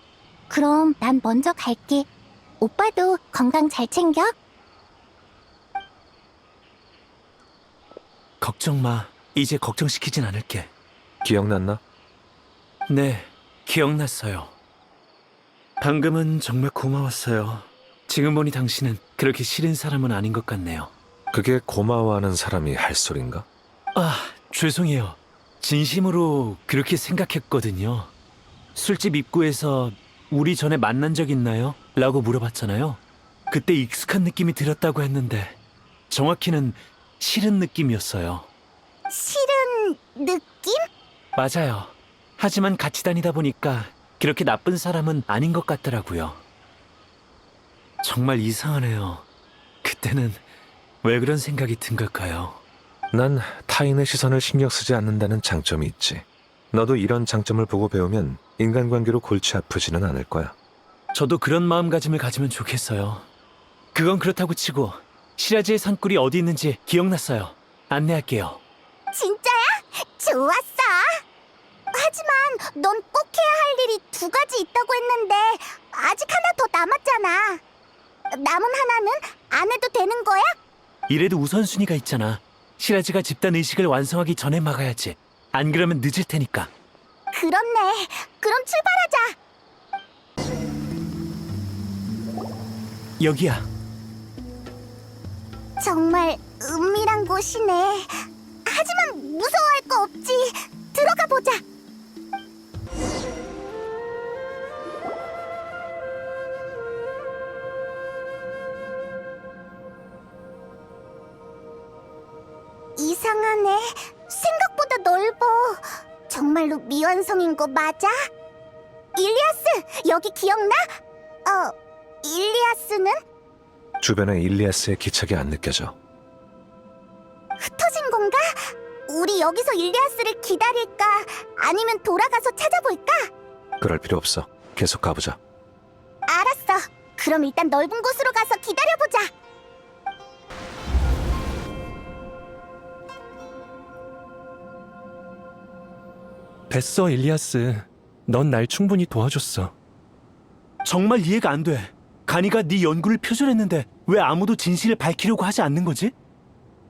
Speaker 7: 그럼 난 먼저 갈게. 오빠도 건강 잘 챙겨.
Speaker 8: 걱정 마. 이제 걱정시키진 않을게.
Speaker 10: 기억났나?
Speaker 8: 네, 기억났어요. 방금은 정말 고마웠어요. 지금 보니 당신은 그렇게 싫은 사람은 아닌 것 같네요.
Speaker 10: 그게 고마워하는 사람이 할 소린가?
Speaker 8: 아, 죄송해요. 진심으로 그렇게 생각했거든요. 술집 입구에서 우리 전에 만난 적 있나요? 라고 물어봤잖아요. 그때 익숙한 느낌이 들었다고 했는데 정확히는 싫은 느낌이었어요.
Speaker 7: 싫은 느낌?
Speaker 8: 맞아요. 하지만 같이 다니다 보니까 그렇게 나쁜 사람은 아닌 것 같더라고요. 정말 이상하네요. 그때는 왜 그런 생각이 든 걸까요?
Speaker 10: 난 타인의 시선을 신경 쓰지 않는다는 장점이 있지. 너도 이런 장점을 보고 배우면 인간관계로 골치 아프지는 않을 거야.
Speaker 8: 저도 그런 마음가짐을 가지면 좋겠어요. 그건 그렇다고 치고 시라지의 산골이 어디 있는지 기억났어요. 안내할게요.
Speaker 7: 진짜야? 좋았어. 하지만 넌 꼭 해야 할 일이 2가지 있다고 했는데 아직 하나 더 남았잖아. 남은 하나는 안 해도 되는 거야?
Speaker 8: 이래도 우선순위가 있잖아. 시라지가 집단 의식을 완성하기 전에 막아야지. 안 그러면 늦을 테니까.
Speaker 7: 그렇네. 그럼 출발하자.
Speaker 8: 여기야.
Speaker 7: 정말 은밀한 곳이네. 하지만 무서워할 거 없지. 들어가 보자. 이상하네. 생각보다 넓어. 정말로 미완성인 거 맞아? 일리아스, 여기 기억나? 일리아스는?
Speaker 10: 주변에 일리아스의 기척이 안 느껴져.
Speaker 7: 흩어진 건가? 우리 여기서 일리아스를 기다릴까? 아니면 돌아가서 찾아볼까?
Speaker 10: 그럴 필요 없어. 계속 가보자.
Speaker 7: 알았어. 그럼 일단 넓은 곳으로 가서 기다려보자.
Speaker 8: 됐어, 일리아스. 넌 날 충분히 도와줬어. 정말 이해가 안 돼. 가니가 네 연구를 표절했는데 왜 아무도 진실을 밝히려고 하지 않는 거지?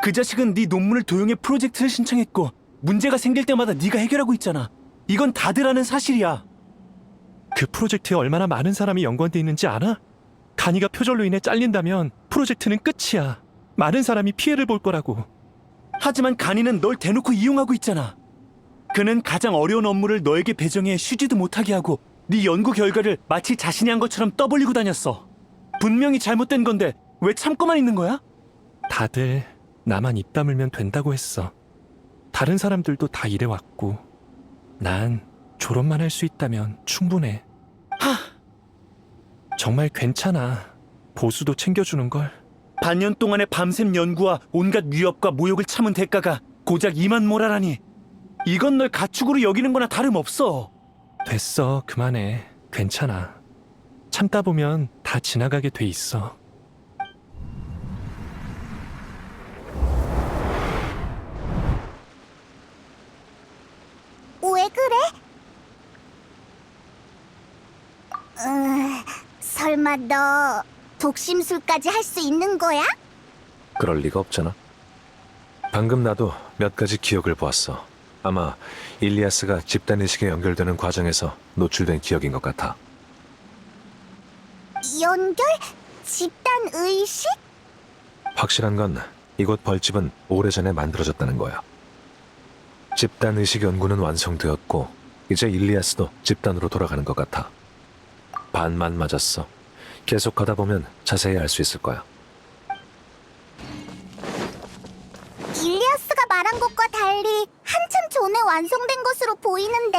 Speaker 8: 그 자식은 네 논문을 도용해 프로젝트를 신청했고 문제가 생길 때마다 네가 해결하고 있잖아. 이건 다들 아는 사실이야.
Speaker 12: 그 프로젝트에 얼마나 많은 사람이 연관돼 있는지 알아? 가니가 표절로 인해 잘린다면 프로젝트는 끝이야. 많은 사람이 피해를 볼 거라고.
Speaker 8: 하지만 가니는 널 대놓고 이용하고 있잖아. 그는 가장 어려운 업무를 너에게 배정해 쉬지도 못하게 하고 네 연구 결과를 마치 자신이 한 것처럼 떠벌리고 다녔어. 분명히 잘못된 건데 왜 참고만 있는 거야?
Speaker 12: 다들 나만 입 다물면 된다고 했어. 다른 사람들도 다 이래왔고 난 졸업만 할 수 있다면 충분해. 정말 괜찮아. 보수도 챙겨주는걸.
Speaker 8: 반년 동안의 밤샘 연구와 온갖 위협과 모욕을 참은 대가가 고작 이만 모라라니. 이건 널 가축으로 여기는 거나 다름없어.
Speaker 12: 됐어. 그만해. 괜찮아. 참다 보면 다 지나가게 돼 있어.
Speaker 7: 왜 그래? 설마 너 독심술까지 할 수 있는 거야?
Speaker 10: 그럴 리가 없잖아. 방금 나도 몇 가지 기억을 보았어. 아마 일리아스가 집단의식에 연결되는 과정에서 노출된 기억인 것 같아.
Speaker 7: 연결? 집단 의식?
Speaker 10: 확실한 건 이곳 벌집은 오래전에 만들어졌다는 거야. 집단 의식 연구는 완성되었고 이제 일리아스도 집단으로 돌아가는 것 같아. 반만 맞았어. 계속 가다 보면 자세히 알 수 있을 거야.
Speaker 7: 일리아스가 말한 것과 달리 한참 전에 완성된 것으로 보이는데.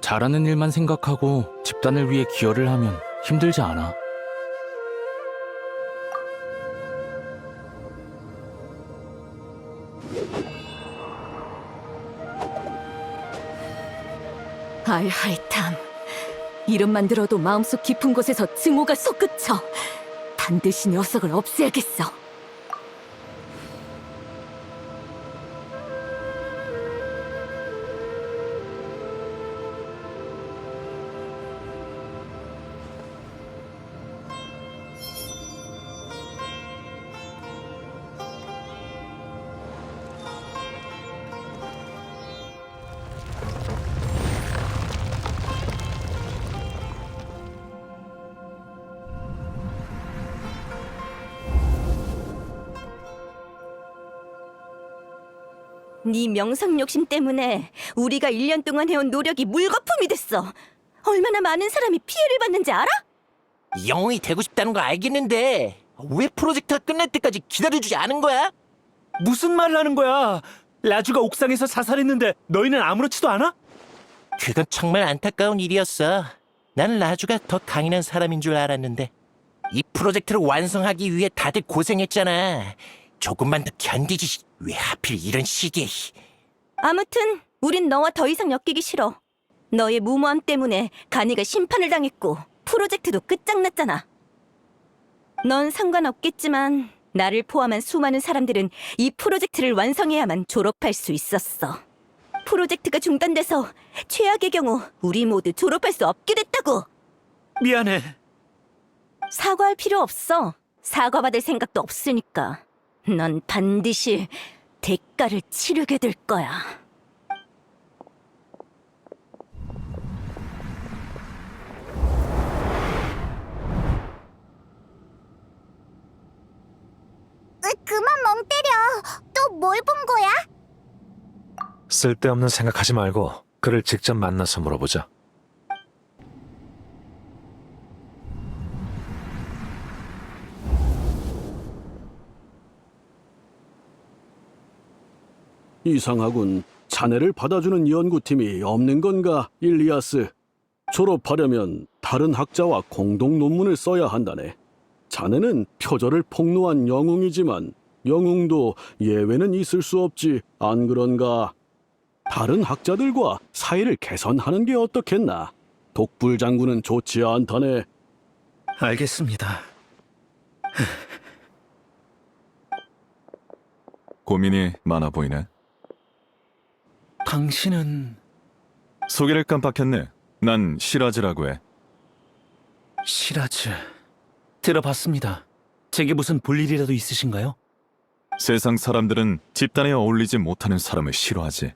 Speaker 1: 잘하는 일만 생각하고 집단을 위해 기여를 하면 힘들지 않아.
Speaker 2: 알하이탐. 이름만 들어도 마음속 깊은 곳에서 증오가 솟구쳐. 반드시 녀석을 없애야겠어. 네 명성 욕심 때문에 우리가 1년 동안 해온 노력이 물거품이 됐어. 얼마나 많은 사람이 피해를 받는지 알아?
Speaker 5: 영웅이 되고 싶다는 거 알겠는데 왜 프로젝트가 끝날 때까지 기다려주지 않은 거야?
Speaker 8: 무슨 말을 하는 거야? 라주가 옥상에서 자살했는데 너희는 아무렇지도 않아?
Speaker 5: 그건 정말 안타까운 일이었어. 나는 라주가 더 강인한 사람인 줄 알았는데 이 프로젝트를 완성하기 위해 다들 고생했잖아. 조금만 더 견디지. 왜 하필 이런 시기에.
Speaker 2: 아무튼 우린 너와 더 이상 엮이기 싫어. 너의 무모함 때문에 가니가 심판을 당했고 프로젝트도 끝장났잖아. 넌 상관없겠지만 나를 포함한 수많은 사람들은 이 프로젝트를 완성해야만 졸업할 수 있었어. 프로젝트가 중단돼서 최악의 경우 우리 모두 졸업할 수 없게 됐다고.
Speaker 8: 미안해.
Speaker 2: 사과할 필요 없어. 사과받을 생각도 없으니까. 넌 반드시 대가를 치르게 될 거야.
Speaker 7: 그만 멍 때려. 또 뭘 본 거야?
Speaker 10: 쓸데없는 생각하지 말고 그를 직접 만나서 물어보자.
Speaker 6: 이상하군. 자네를 받아주는 연구팀이 없는 건가, 일리아스? 졸업하려면 다른 학자와 공동 논문을 써야 한다네. 자네는 표절을 폭로한 영웅이지만 영웅도 예외는 있을 수 없지, 안 그런가? 다른 학자들과 사이를 개선하는 게 어떻겠나? 독불 장군은 좋지 않다네.
Speaker 8: 알겠습니다.
Speaker 11: 고민이 많아 보이네.
Speaker 8: 당신은
Speaker 11: 소개를 깜빡했네. 난 시라즈라고 해.
Speaker 8: 시라즈. 들어봤습니다. 제게 무슨 볼일이라도 있으신가요?
Speaker 11: 세상 사람들은 집단에 어울리지 못하는 사람을 싫어하지.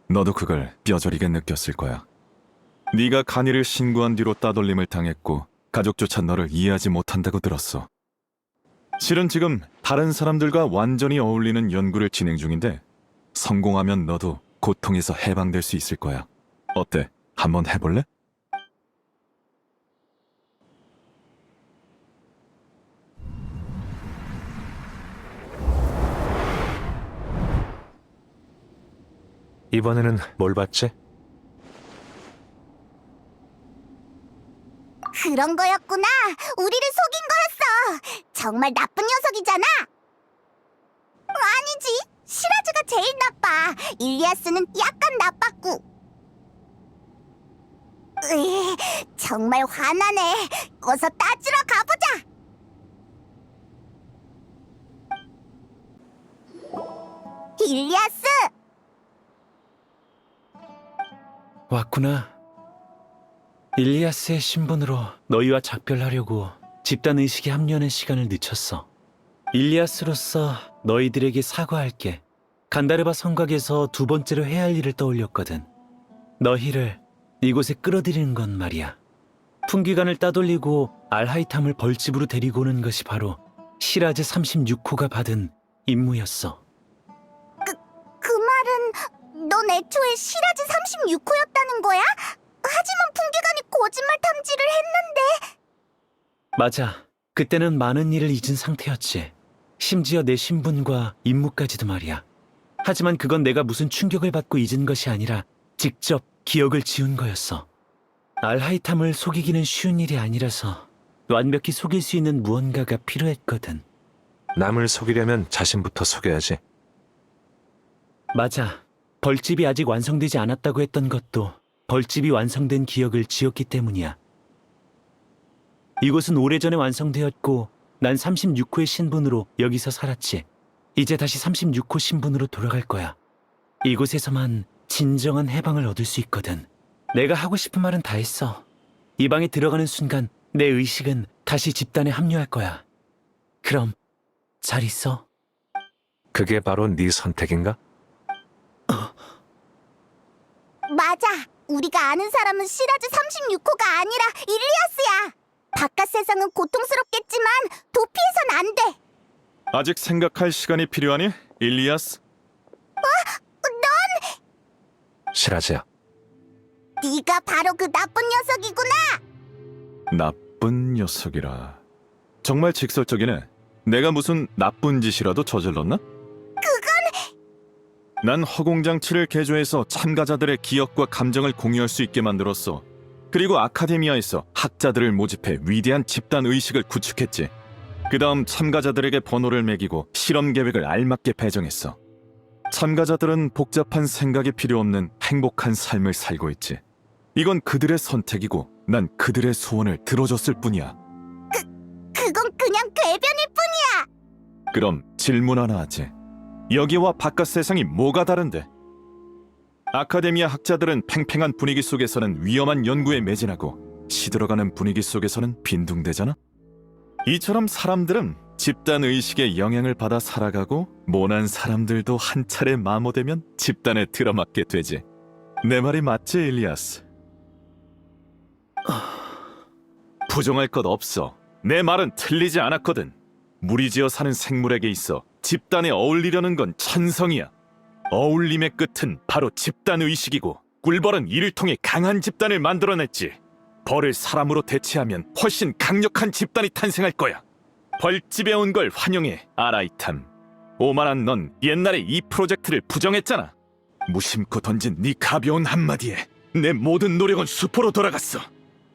Speaker 11: 너도 그걸 뼈저리게 느꼈을 거야. 네가 간이를 신고한 뒤로 따돌림을 당했고 가족조차 너를 이해하지 못한다고 들었어. 실은 지금 다른 사람들과 완전히 어울리는 연구를 진행 중인데 성공하면 너도 고통에서 해방될 수 있을 거야. 어때? 한번 해볼래?
Speaker 10: 이번에는 뭘 봤지?
Speaker 7: 그런 거였구나. 우리를 속인 거였어. 정말 나쁜 녀석이잖아. 아니지. 시라즈가 제일 나빠. 일리아스는 약간 나빴고. 정말 화나네. 어서 따지러 가보자. 일리아스!
Speaker 8: 왔구나. 일리아스의 신분으로 너희와 작별하려고 집단 의식에 합류하는 시간을 늦췄어. 일리아스로서 너희들에게 사과할게. 간다르바 성곽에서 두 번째로 해야 할 일을 떠올렸거든. 너희를 이곳에 끌어들이는 건 말이야. 풍기관을 따돌리고 알하이탐을 벌집으로 데리고 오는 것이 바로 시라즈 36호가 받은 임무였어.
Speaker 7: 그 말은 넌 애초에 시라즈 36호였다는 거야? 하지만 풍기관이 거짓말 탐지를 했는데.
Speaker 8: 맞아. 그때는 많은 일을 잊은 상태였지. 심지어 내 신분과 임무까지도 말이야. 하지만 그건 내가 무슨 충격을 받고 잊은 것이 아니라 직접 기억을 지운 거였어. 알하이탐을 속이기는 쉬운 일이 아니라서 완벽히 속일 수 있는 무언가가 필요했거든.
Speaker 10: 남을 속이려면 자신부터 속여야지.
Speaker 8: 맞아. 벌집이 아직 완성되지 않았다고 했던 것도 벌집이 완성된 기억을 지웠기 때문이야. 이곳은 오래전에 완성되었고 난 36호의 신분으로 여기서 살았지. 이제 다시 36호 신분으로 돌아갈 거야. 이곳에서만 진정한 해방을 얻을 수 있거든. 내가 하고 싶은 말은 다 했어. 이 방에 들어가는 순간 내 의식은 다시 집단에 합류할 거야. 그럼 잘 있어.
Speaker 10: 그게 바로 네 선택인가?
Speaker 7: 맞아. 우리가 아는 사람은 시라즈 36호가 아니라 일리아스야. 바깥 세상은 고통스럽겠지만 도피해선 안 돼.
Speaker 11: 아직 생각할 시간이 필요하니, 일리아스?
Speaker 10: 시라즈야.
Speaker 7: 네가 바로 그 나쁜 녀석이구나.
Speaker 11: 나쁜 녀석이라. 정말 직설적이네. 내가 무슨 나쁜 짓이라도 저질렀나? 난 허공장치를 개조해서 참가자들의 기억과 감정을 공유할 수 있게 만들었어. 그리고 아카데미아에서 학자들을 모집해 위대한 집단 의식을 구축했지. 그 다음 참가자들에게 번호를 매기고 실험 계획을 알맞게 배정했어. 참가자들은 복잡한 생각이 필요 없는 행복한 삶을 살고 있지. 이건 그들의 선택이고 난 그들의 소원을 들어줬을 뿐이야.
Speaker 7: 그건 그냥 궤변일 뿐이야.
Speaker 11: 그럼 질문 하나 하지. 여기와 바깥 세상이 뭐가 다른데? 아카데미아 학자들은 팽팽한 분위기 속에서는 위험한 연구에 매진하고 시들어가는 분위기 속에서는 빈둥대잖아? 이처럼 사람들은 집단 의식의 영향을 받아 살아가고 모난 사람들도 한 차례 마모되면 집단에 들어맞게 되지. 내 말이 맞지, 일리아스? 부정할 것 없어. 내 말은 틀리지 않았거든. 무리지어 사는 생물에게 있어 집단에 어울리려는 건 천성이야. 어울림의 끝은 바로 집단 의식이고 꿀벌은 이를 통해 강한 집단을 만들어냈지. 벌을 사람으로 대체하면 훨씬 강력한 집단이 탄생할 거야. 벌집에 온 걸 환영해, 아라이탐. 오만한 넌 옛날에 이 프로젝트를 부정했잖아. 무심코 던진 네 가벼운 한마디에 내 모든 노력은 수포로 돌아갔어.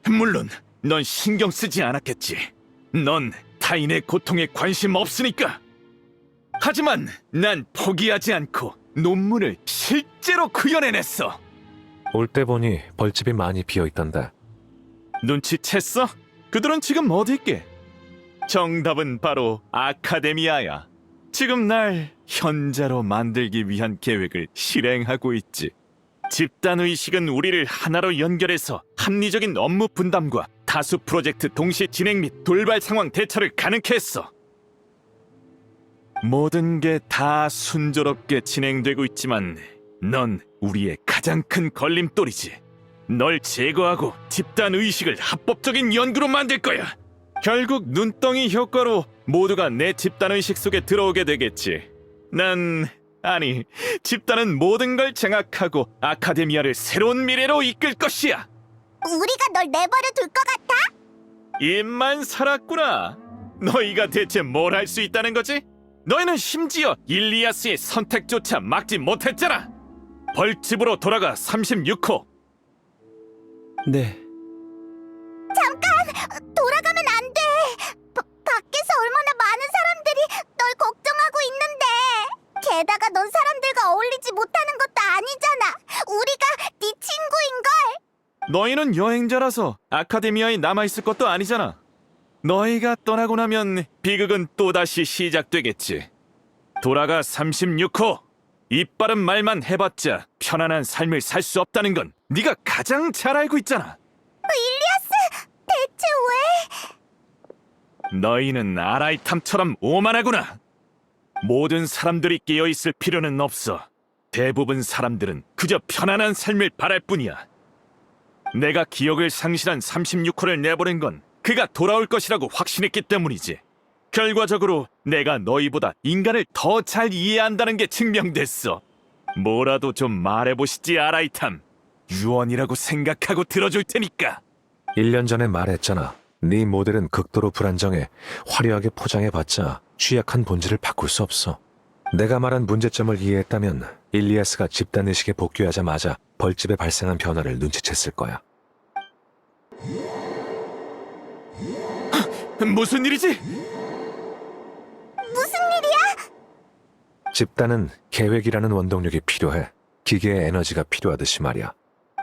Speaker 11: 물론 넌 신경 쓰지 않았겠지. 넌 타인의 고통에 관심 없으니까. 하지만 난 포기하지 않고 논문을 실제로 구현해냈어.
Speaker 10: 올 때 보니 벌집이 많이 비어있던데.
Speaker 11: 눈치챘어? 그들은 지금 어디 있게? 정답은 바로 아카데미아야. 지금 날 현자로 만들기 위한 계획을 실행하고 있지. 집단의식은 우리를 하나로 연결해서 합리적인 업무 분담과 다수 프로젝트 동시 진행 및 돌발 상황 대처를 가능케 했어. 모든 게 다 순조롭게 진행되고 있지만 넌 우리의 가장 큰 걸림돌이지. 널 제거하고 집단의식을 합법적인 연구로 만들 거야. 결국 눈덩이 효과로 모두가 내 집단의식 속에 들어오게 되겠지. 아니, 집단은 모든 걸 장악하고 아카데미아를 새로운 미래로 이끌 것이야.
Speaker 7: 우리가 널 내버려 둘 것 같아?
Speaker 11: 입만 살았구나. 너희가 대체 뭘 할 수 있다는 거지? 너희는 심지어 일리아스의 선택조차 막지 못했잖아. 벌집으로 돌아가 36호.
Speaker 8: 네.
Speaker 7: 돌아가면 안 돼. 밖에서 얼마나 많은 사람들이 널 걱정하고 있는데. 게다가 넌 사람들과 어울리지 못하는 것도 아니잖아. 우리가 네 친구인걸.
Speaker 11: 너희는 여행자라서 아카데미아에 남아있을 것도 아니잖아. 너희가 떠나고 나면 비극은 또다시 시작되겠지. 돌아가 36호. 이빠른 말만 해봤자 편안한 삶을 살 수 없다는 건 네가 가장 잘 알고 있잖아.
Speaker 7: 일리아스, 대체 왜?
Speaker 11: 너희는 아라이탐처럼 오만하구나. 모든 사람들이 깨어있을 필요는 없어. 대부분 사람들은 그저 편안한 삶을 바랄 뿐이야. 내가 기억을 상실한 36호를 내보낸 건 그가 돌아올 것이라고 확신했기 때문이지. 결과적으로 내가 너희보다 인간을 더 잘 이해한다는 게 증명됐어. 뭐라도 좀 말해보시지, 아라이탐. 유언이라고 생각하고 들어줄 테니까.
Speaker 10: 1년 전에 말했잖아. 네 모델은 극도로 불안정해. 화려하게 포장해봤자 취약한 본질을 바꿀 수 없어. 내가 말한 문제점을 이해했다면 일리아스가 집단의식에 복귀하자마자 벌집에 발생한 변화를 눈치챘을 거야.
Speaker 11: 무슨 일이지?
Speaker 7: 무슨 일이야?
Speaker 10: 집단은 계획이라는 원동력이 필요해. 기계의 에너지가 필요하듯이 말이야.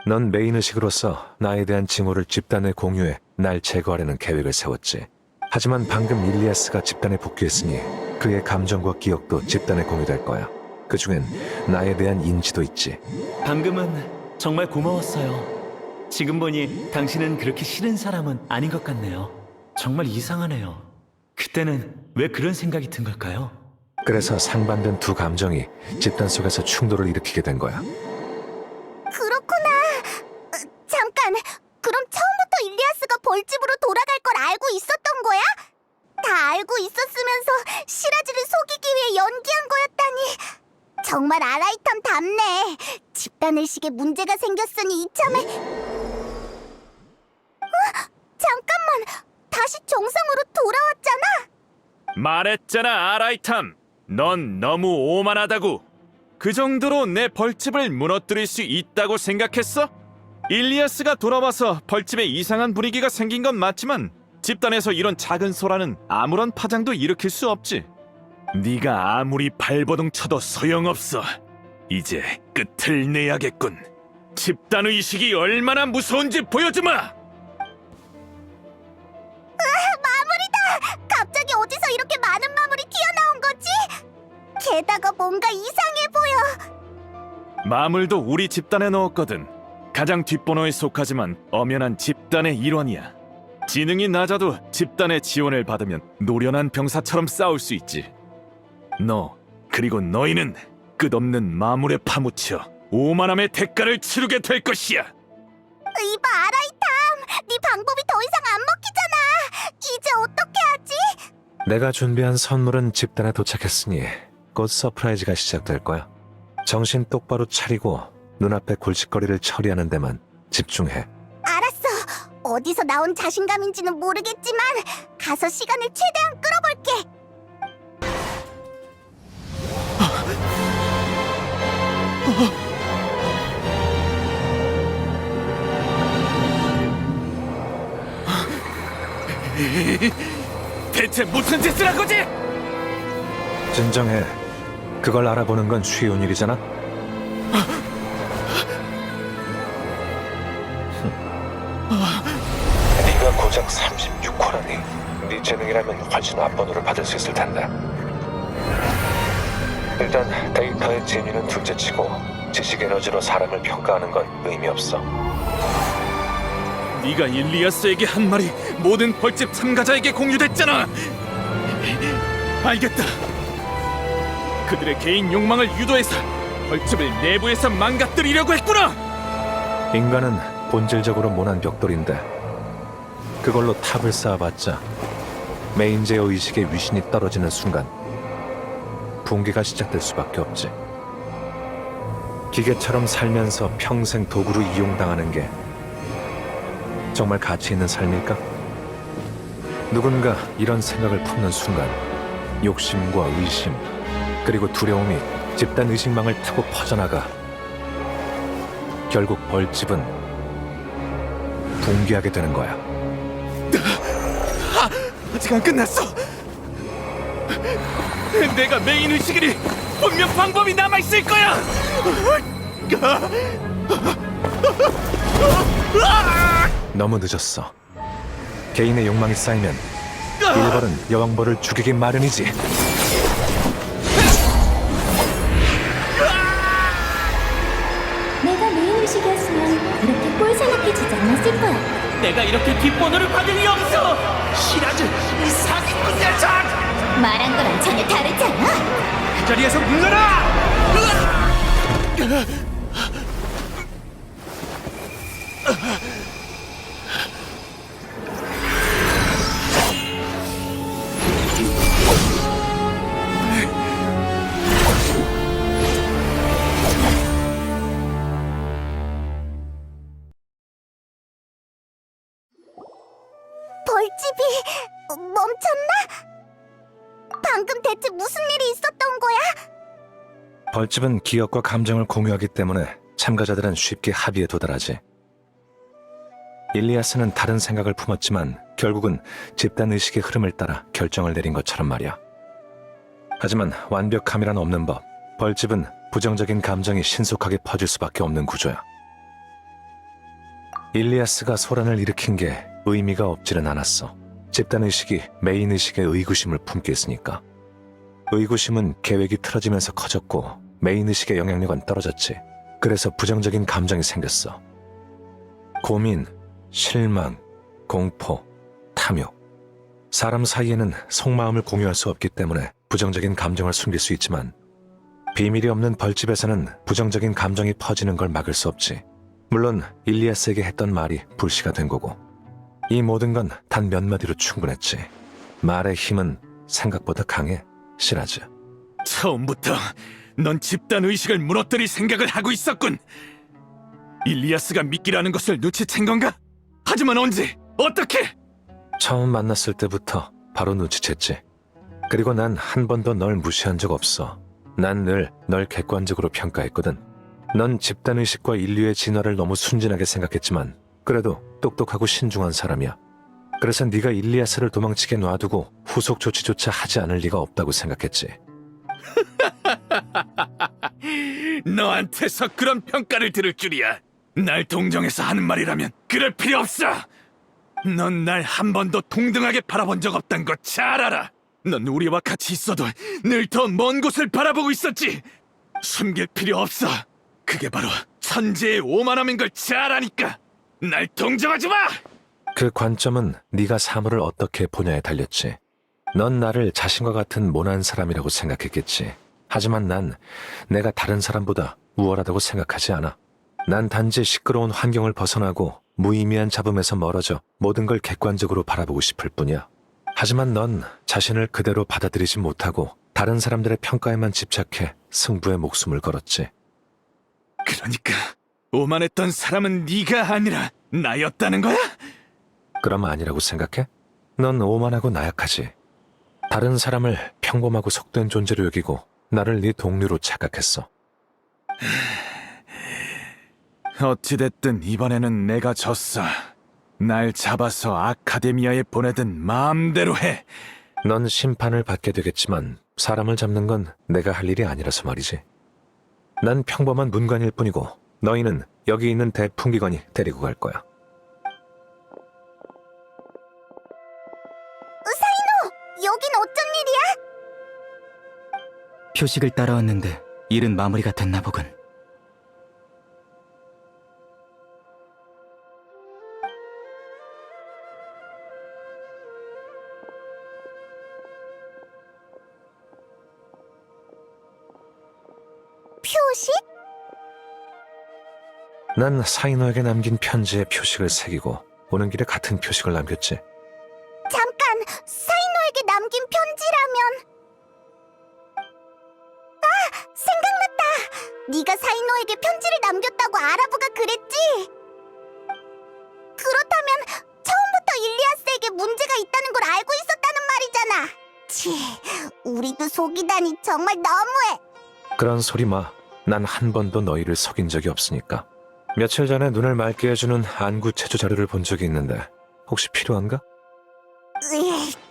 Speaker 10: 넌 메인의식으로서 나에 대한 징후를 집단에 공유해 날 제거하려는 계획을 세웠지. 하지만 방금 일리아스가 집단에 복귀했으니 그의 감정과 기억도 집단에 공유될 거야. 그 중엔 나에 대한 인지도 있지.
Speaker 8: 방금은 정말 고마웠어요. 지금 보니 당신은 그렇게 싫은 사람은 아닌 것 같네요. 정말 이상하네요. 그때는 왜 그런 생각이 든 걸까요?
Speaker 10: 그래서 상반된 두 감정이 집단 속에서 충돌을 일으키게 된 거야.
Speaker 7: 그렇구나. 잠깐, 그럼 처음부터 일리아스가 벌집으로 돌아갈 걸 알고 있었던 거야? 다 알고 있었으면서 시라지를 속이기 위해 연기한 거였다니. 정말 아라이탐답네. 집단의식에 문제가 생겼으니 이참에... 잠깐만, 다시 정상으로 돌아왔잖아.
Speaker 11: 말했잖아, 아라이탐. 넌 너무 오만하다고. 그 정도로 내 벌집을 무너뜨릴 수 있다고 생각했어? 일리아스가 돌아와서 벌집에 이상한 분위기가 생긴 건 맞지만 집단에서 이런 작은 소란은 아무런 파장도 일으킬 수 없지. 네가 아무리 발버둥 쳐도 소용없어. 이제 끝을 내야겠군. 집단 의식이 얼마나 무서운지 보여주마.
Speaker 7: 마무리다! 갑자기 어디서 이렇게 많은 마물이 튀어나온 거지? 게다가 뭔가 이상해 보여.
Speaker 11: 마물도 우리 집단에 넣었거든. 가장 뒷번호에 속하지만 엄연한 집단의 일원이야. 지능이 낮아도 집단의 지원을 받으면 노련한 병사처럼 싸울 수 있지. 너 그리고 너희는 끝없는 마물에 파묻혀 오만함의 대가를 치르게 될 것이야.
Speaker 7: 이봐 아라이탐, 네 방법이 더 이상 안 먹히잖아. 이제 어떻게 하지?
Speaker 10: 내가 준비한 선물은 집단에 도착했으니 곧 서프라이즈가 시작될 거야. 정신 똑바로 차리고 눈앞의 골칫거리를 처리하는 데만 집중해.
Speaker 7: 알았어. 어디서 나온 자신감인지는 모르겠지만 가서 시간을 최대한 끌어볼게.
Speaker 11: 대체 무슨 짓을 한 거지?
Speaker 10: 진정해. 그걸 알아보는 건 쉬운 일이잖아. 네가 고작 36호라니. 네 재능이라면 훨씬 앞번호를 받을 수 있을 텐데. 일단 데이터의 진위는 둘째치고 지식 에너지로 사람을 평가하는 건 의미 없어.
Speaker 11: 네가 일리아스에게 한 말이 모든 벌집 참가자에게 공유됐잖아. 알겠다. 그들의 개인 욕망을 유도해서 벌집을 내부에서 망가뜨리려고 했구나.
Speaker 10: 인간은 본질적으로 모난 벽돌인데 그걸로 탑을 쌓아봤자 메인제어 의식의 위신이 떨어지는 순간 붕괴가 시작될 수밖에 없지. 기계처럼 살면서 평생 도구로 이용당하는 게 정말 가치 있는 삶일까? 누군가 이런 생각을 품는 순간 욕심과 의심 그리고 두려움이 집단 의식망을 타고 퍼져나가 결국 벌집은 붕괴하게 되는 거야.
Speaker 11: 아직 안 끝났어. 내가 메인 의식이니 분명 방법이 남아있을 거야.
Speaker 10: 너무 늦었어. 개인의 욕망이 쌓이면 일벌은 여왕벌을 죽이기 마련이지.
Speaker 7: 내가 메인의식이었으면 이렇게 꼴사납게 지지 않았을 거야.
Speaker 1: 내가 이렇게 뒷번호를 받을 리 없어!
Speaker 4: 시라즈, 이 사기꾼 녀석!
Speaker 7: 말한 거랑 전혀 다르지 않아?
Speaker 11: 그 자리에서 물러나!
Speaker 7: 벌집이 멈췄나? 방금 대체 무슨 일이 있었던 거야?
Speaker 10: 벌집은 기억과 감정을 공유하기 때문에 참가자들은 쉽게 합의에 도달하지. 일리아스는 다른 생각을 품었지만 결국은 집단 의식의 흐름을 따라 결정을 내린 것처럼 말이야. 하지만 완벽함이란 없는 법, 벌집은 부정적인 감정이 신속하게 퍼질 수밖에 없는 구조야. 일리아스가 소란을 일으킨 게 의미가 없지는 않았어. 집단 의식이 메인 의식의 의구심을 품게 했으니까. 의구심은 계획이 틀어지면서 커졌고 메인 의식의 영향력은 떨어졌지. 그래서 부정적인 감정이 생겼어. 고민, 실망, 공포, 탐욕. 사람 사이에는 속마음을 공유할 수 없기 때문에 부정적인 감정을 숨길 수 있지만 비밀이 없는 벌집에서는 부정적인 감정이 퍼지는 걸 막을 수 없지. 물론 일리아스에게 했던 말이 불씨가 된 거고. 이 모든 건 단 몇 마디로 충분했지. 말의 힘은 생각보다 강해, 시라즈.
Speaker 11: 처음부터 넌 집단 의식을 무너뜨릴 생각을 하고 있었군. 일리아스가 미끼라는 것을 눈치챈 건가? 하지만 언제? 어떻게?
Speaker 10: 처음 만났을 때부터 바로 눈치챘지. 그리고 난 한 번도 널 무시한 적 없어. 난 늘 널 객관적으로 평가했거든. 넌 집단 의식과 인류의 진화를 너무 순진하게 생각했지만 그래도 똑똑하고 신중한 사람이야. 그래서 네가 일리아스를 도망치게 놔두고 후속 조치조차 하지 않을 리가 없다고 생각했지.
Speaker 11: 너한테서 그런 평가를 들을 줄이야. 날 동정해서 하는 말이라면 그럴 필요 없어. 넌 날 한 번도 동등하게 바라본 적 없단 거 잘 알아. 넌 우리와 같이 있어도 늘 더 먼 곳을 바라보고 있었지. 숨길 필요 없어. 그게 바로 천재의 오만함인 걸 잘 아니까 날 동정하지 마!
Speaker 10: 그 관점은 네가 사물을 어떻게 보냐에 달렸지. 넌 나를 자신과 같은 모난 사람이라고 생각했겠지. 하지만 난 내가 다른 사람보다 우월하다고 생각하지 않아. 난 단지 시끄러운 환경을 벗어나고 무의미한 잡음에서 멀어져 모든 걸 객관적으로 바라보고 싶을 뿐이야. 하지만 넌 자신을 그대로 받아들이지 못하고 다른 사람들의 평가에만 집착해 승부에 목숨을 걸었지.
Speaker 11: 그러니까 오만했던 사람은 네가 아니라 나였다는 거야?
Speaker 10: 그럼 아니라고 생각해? 넌 오만하고 나약하지. 다른 사람을 평범하고 속된 존재로 여기고 나를 네 동료로 착각했어.
Speaker 11: 어찌됐든 이번에는 내가 졌어. 날 잡아서 아카데미아에 보내든 마음대로 해.
Speaker 10: 넌 심판을 받게 되겠지만 사람을 잡는 건 내가 할 일이 아니라서 말이지. 난 평범한 문관일 뿐이고 너희는 여기 있는 대풍기관이 데리고 갈 거야.
Speaker 7: 여긴 어쩐 일이야?
Speaker 13: 표식을 따라왔는데 일은 마무리가 됐나 보군.
Speaker 7: 표식?
Speaker 10: 난 사인호에게 남긴 편지에 표식을 새기고 오는 길에 같은 표식을 남겼지.
Speaker 7: 잠깐, 사인호에게 남긴 편지라면... 아, 생각났다. 네가 사인호에게 편지를 남겼다고 아라부가 그랬지? 그렇다면 처음부터 일리아스에게 문제가 있다는 걸 알고 있었다는 말이잖아. 치, 우리도 속이다니 정말 너무해.
Speaker 10: 그런 소리 마. 난 한 번도 너희를 속인 적이 없으니까. 며칠 전에 눈을 맑게 해주는 안구 체조 자료를 본 적이 있는데 혹시 필요한가?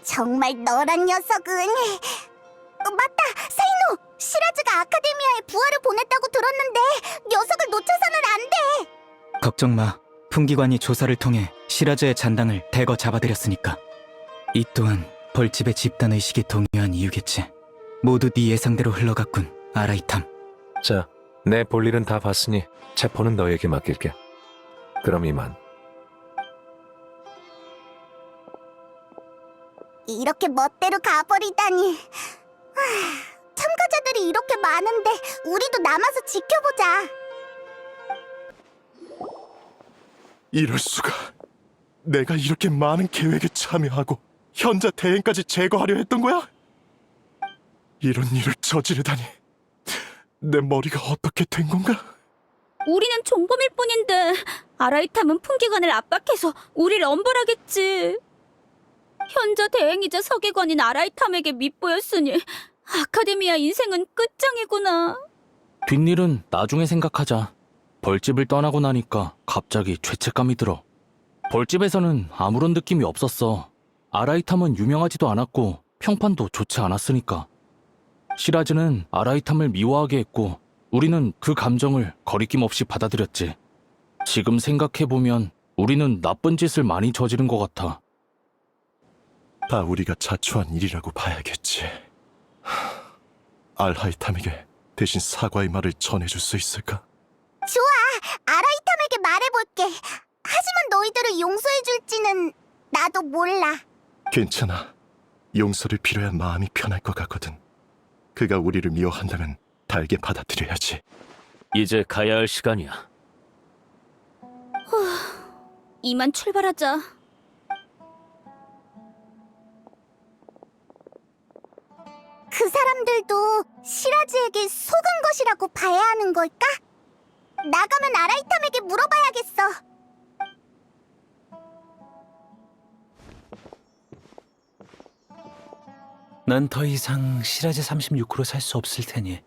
Speaker 7: 정말 너란 녀석은... 맞다! 사인호! 시라즈가 아카데미아에 부하를 보냈다고 들었는데 녀석을 놓쳐서는 안 돼!
Speaker 13: 걱정 마. 풍기관이 조사를 통해 시라즈의 잔당을 대거 잡아들였으니까. 이 또한 벌집의 집단의식이 동요한 이유겠지. 모두 네 예상대로 흘러갔군, 아라이탐.
Speaker 10: 자, 내 볼일은 다 봤으니 체포는 너에게 맡길게. 그럼 이만.
Speaker 7: 이렇게 멋대로 가버리다니. 참가자들이 이렇게 많은데 우리도 남아서 지켜보자.
Speaker 3: 이럴 수가. 내가 이렇게 많은 계획에 참여하고 현자 대행까지 제거하려 했던 거야? 이런 일을 저지르다니. 내 머리가 어떻게 된 건가?
Speaker 2: 우리는 종범일 뿐인데 아라이탐은 풍기관을 압박해서 우리를 엄벌하겠지. 현자 대행이자 서기관인 아라이탐에게 밑보였으니 아카데미아 인생은 끝장이구나.
Speaker 1: 뒷일은 나중에 생각하자. 벌집을 떠나고 나니까 갑자기 죄책감이 들어. 벌집에서는 아무런 느낌이 없었어. 아라이탐은 유명하지도 않았고 평판도 좋지 않았으니까. 시라즈는 아라이탐을 미워하게 했고 우리는 그 감정을 거리낌 없이 받아들였지. 지금 생각해보면 우리는 나쁜 짓을 많이 저지른 것 같아.
Speaker 3: 다 우리가 자초한 일이라고 봐야겠지. 알하이탐에게 대신 사과의 말을 전해줄 수 있을까?
Speaker 7: 좋아, 아라이탐에게 말해볼게. 하지만 너희들을 용서해줄지는 나도 몰라.
Speaker 3: 괜찮아. 용서를 빌어야 마음이 편할 것 같거든. 그가 우리를 미워한다면 달게 받아들여야지.
Speaker 9: 이제 가야 할 시간이야.
Speaker 2: 이만 출발하자.
Speaker 7: 그 사람들도 시라즈에게 속은 것이라고 봐야 하는 걸까? 나가면 아라이탐에게 물어봐야겠어.
Speaker 8: 난 더 이상 시라즈 36호로 살 수 없을 테니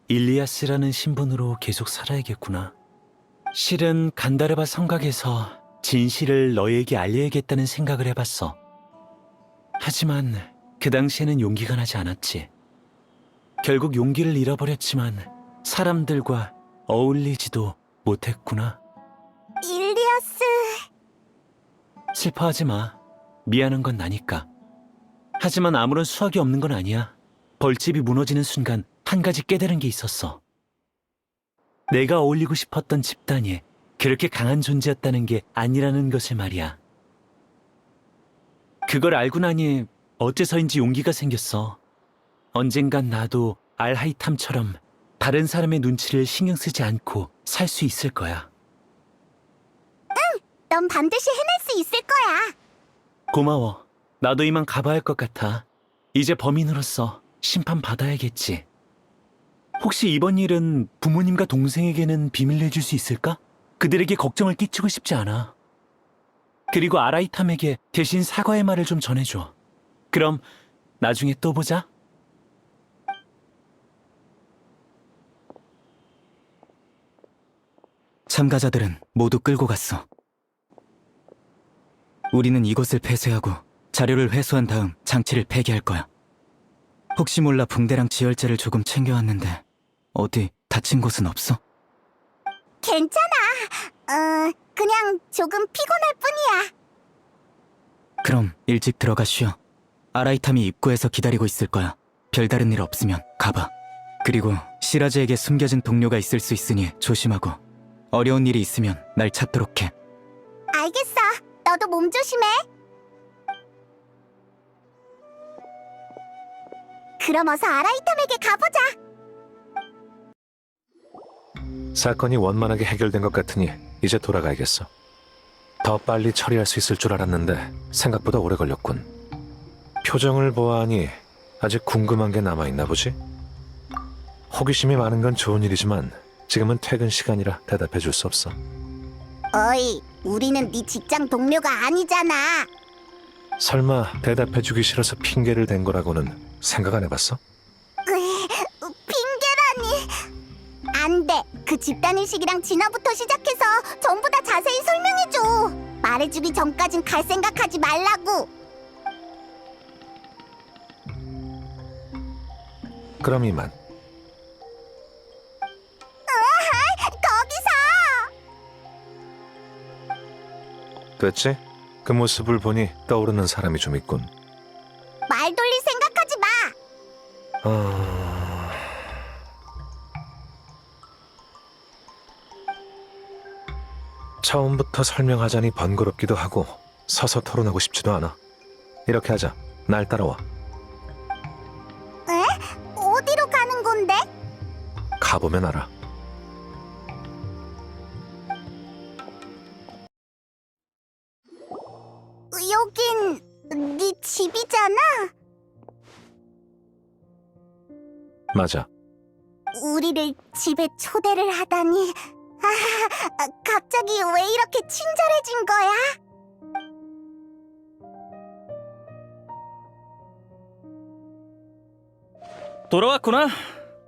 Speaker 8: 일리아스라는 신분으로 계속 살아야겠구나. 실은 간다르바 성곽에서 진실을 너희에게 알려야겠다는 생각을 해봤어. 하지만 그 당시에는 용기가 나지 않았지. 결국 용기를 잃어버렸지만 사람들과 어울리지도 못했구나.
Speaker 7: 일리아스...
Speaker 8: 슬퍼하지 마. 미안한 건 나니까. 하지만 아무런 수확이 없는 건 아니야. 벌집이 무너지는 순간 한 가지 깨달은 게 있었어. 내가 어울리고 싶었던 집단이 그렇게 강한 존재였다는 게 아니라는 것을 말이야. 그걸 알고 나니 어째서인지 용기가 생겼어. 언젠간 나도 알하이탐처럼 다른 사람의 눈치를 신경 쓰지 않고 살 수 있을 거야.
Speaker 7: 넌 반드시 해낼 수 있을 거야.
Speaker 8: 고마워. 나도 이만 가봐야 할 것 같아. 이제 범인으로서 심판받아야겠지. 혹시 이번 일은 부모님과 동생에게는 비밀로 해줄 수 있을까? 그들에게 걱정을 끼치고 싶지 않아. 그리고 아라이탐에게 대신 사과의 말을 좀 전해줘. 그럼 나중에 또 보자.
Speaker 13: 참가자들은 모두 끌고 갔어. 우리는 이곳을 폐쇄하고 자료를 회수한 다음 장치를 폐기할 거야. 혹시 몰라 붕대랑 지혈제를 조금 챙겨왔는데 어디 다친 곳은 없어?
Speaker 7: 괜찮아. 그냥 조금 피곤할 뿐이야.
Speaker 13: 그럼 일찍 들어가 쉬어. 아라이탐이 입구에서 기다리고 있을 거야. 별다른 일 없으면 가봐. 그리고 시라즈에게 숨겨진 동료가 있을 수 있으니 조심하고 어려운 일이 있으면 날 찾도록 해.
Speaker 7: 알겠어. 너도 몸 조심해. 그럼 어서 아라이탐에게 가보자.
Speaker 10: 사건이 원만하게 해결된 것 같으니 이제 돌아가야겠어. 더 빨리 처리할 수 있을 줄 알았는데 생각보다 오래 걸렸군. 표정을 보아하니 아직 궁금한 게 남아있나 보지? 호기심이 많은 건 좋은 일이지만 지금은 퇴근 시간이라 대답해 줄 수 없어.
Speaker 7: 어이, 우리는 네 직장 동료가 아니잖아.
Speaker 10: 설마 대답해 주기 싫어서 핑계를 댄 거라고는 생각 안 해봤어?
Speaker 7: 핑계라니. 안 돼. 그 집단의식이랑 진화부터 시작해서 전부 다 자세히 설명해줘. 말해주기 전까진 갈 생각하지 말라고.
Speaker 10: 그럼 이만.
Speaker 7: 거기서!
Speaker 10: 됐지? 그 모습을 보니 떠오르는 사람이 좀 있군.
Speaker 7: 말 돌릴 생각하지 마.
Speaker 10: 처음부터 설명하자니 번거롭기도 하고 서서 토론하고 싶지도 않아. 이렇게 하자. 날 따라와.
Speaker 7: 에? 어디로 가는 건데?
Speaker 10: 가보면 알아.
Speaker 7: 여긴 네 집이잖아?
Speaker 10: 맞아.
Speaker 7: 우리를 집에 초대를 하다니. 갑자기 왜 이렇게 친절해진 거야?
Speaker 8: 돌아왔구나.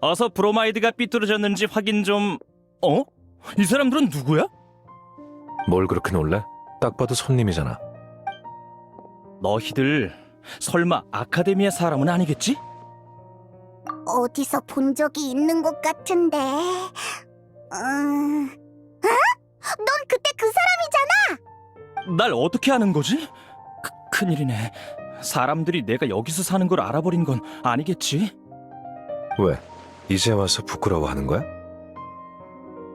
Speaker 8: 어서 브로마이드가 삐뚤어졌는지 확인 좀... 어? 이 사람들은 누구야?
Speaker 10: 뭘 그렇게 놀래? 딱 봐도 손님이잖아.
Speaker 8: 너희들 설마 아카데미아 사람은 아니겠지?
Speaker 7: 어디서 본 적이 있는 것 같은데. 넌 그때 그 사람이잖아.
Speaker 8: 날 어떻게 아는 거지? 큰일이네. 사람들이 내가 여기서 사는 걸 알아버린 건 아니겠지?
Speaker 10: 왜? 이제 와서 부끄러워하는 거야?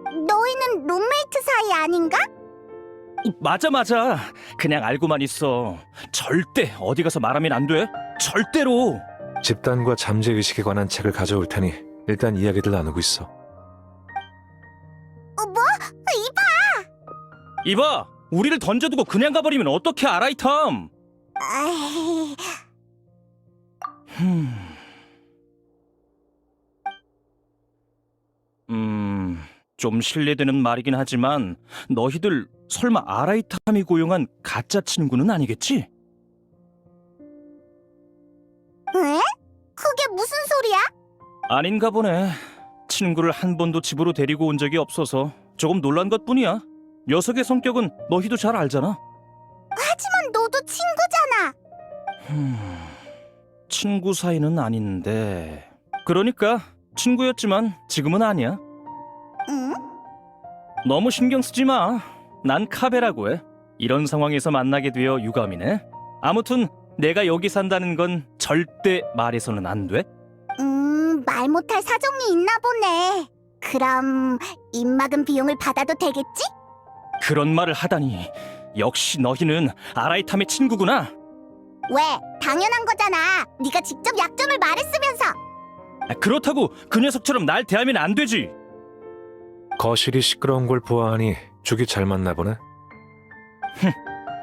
Speaker 7: 너희는 룸메이트 사이 아닌가?
Speaker 8: 맞아. 그냥 알고만 있어. 절대 어디 가서 말하면 안 돼. 절대로.
Speaker 10: 집단과 잠재의식에 관한 책을 가져올 테니 일단 이야기들 나누고 있어.
Speaker 7: 뭐?
Speaker 8: 이봐! 우리를 던져두고 그냥 가버리면 어떡해, 아라이탐!
Speaker 7: 아이,
Speaker 8: 좀 실례되는 말이긴 하지만 너희들 설마 아라이탐이 고용한 가짜 친구는 아니겠지?
Speaker 7: 에? 그게 무슨 소리야?
Speaker 8: 아닌가 보네. 친구를 한 번도 집으로 데리고 온 적이 없어서 조금 놀란 것뿐이야. 녀석의 성격은 너희도 잘 알잖아.
Speaker 7: 하지만 너도 친구잖아.
Speaker 8: 친구 사이는 아닌데... 그러니까 친구였지만 지금은 아니야.
Speaker 7: 응?
Speaker 8: 너무 신경 쓰지 마. 난 카베라고 해. 이런 상황에서 만나게 되어 유감이네. 아무튼 내가 여기 산다는 건 절대 말해서는 안 돼.
Speaker 7: 말 못할 사정이 있나 보네. 그럼 입막음 비용을 받아도 되겠지?
Speaker 8: 그런 말을 하다니. 역시 너희는 아라이탐의 친구구나.
Speaker 7: 왜? 당연한 거잖아. 네가 직접 약점을 말했으면서.
Speaker 8: 그렇다고 그 녀석처럼 날 대하면 안 되지.
Speaker 10: 거실이 시끄러운 걸 보아하니 죽이 잘 맞나 보네.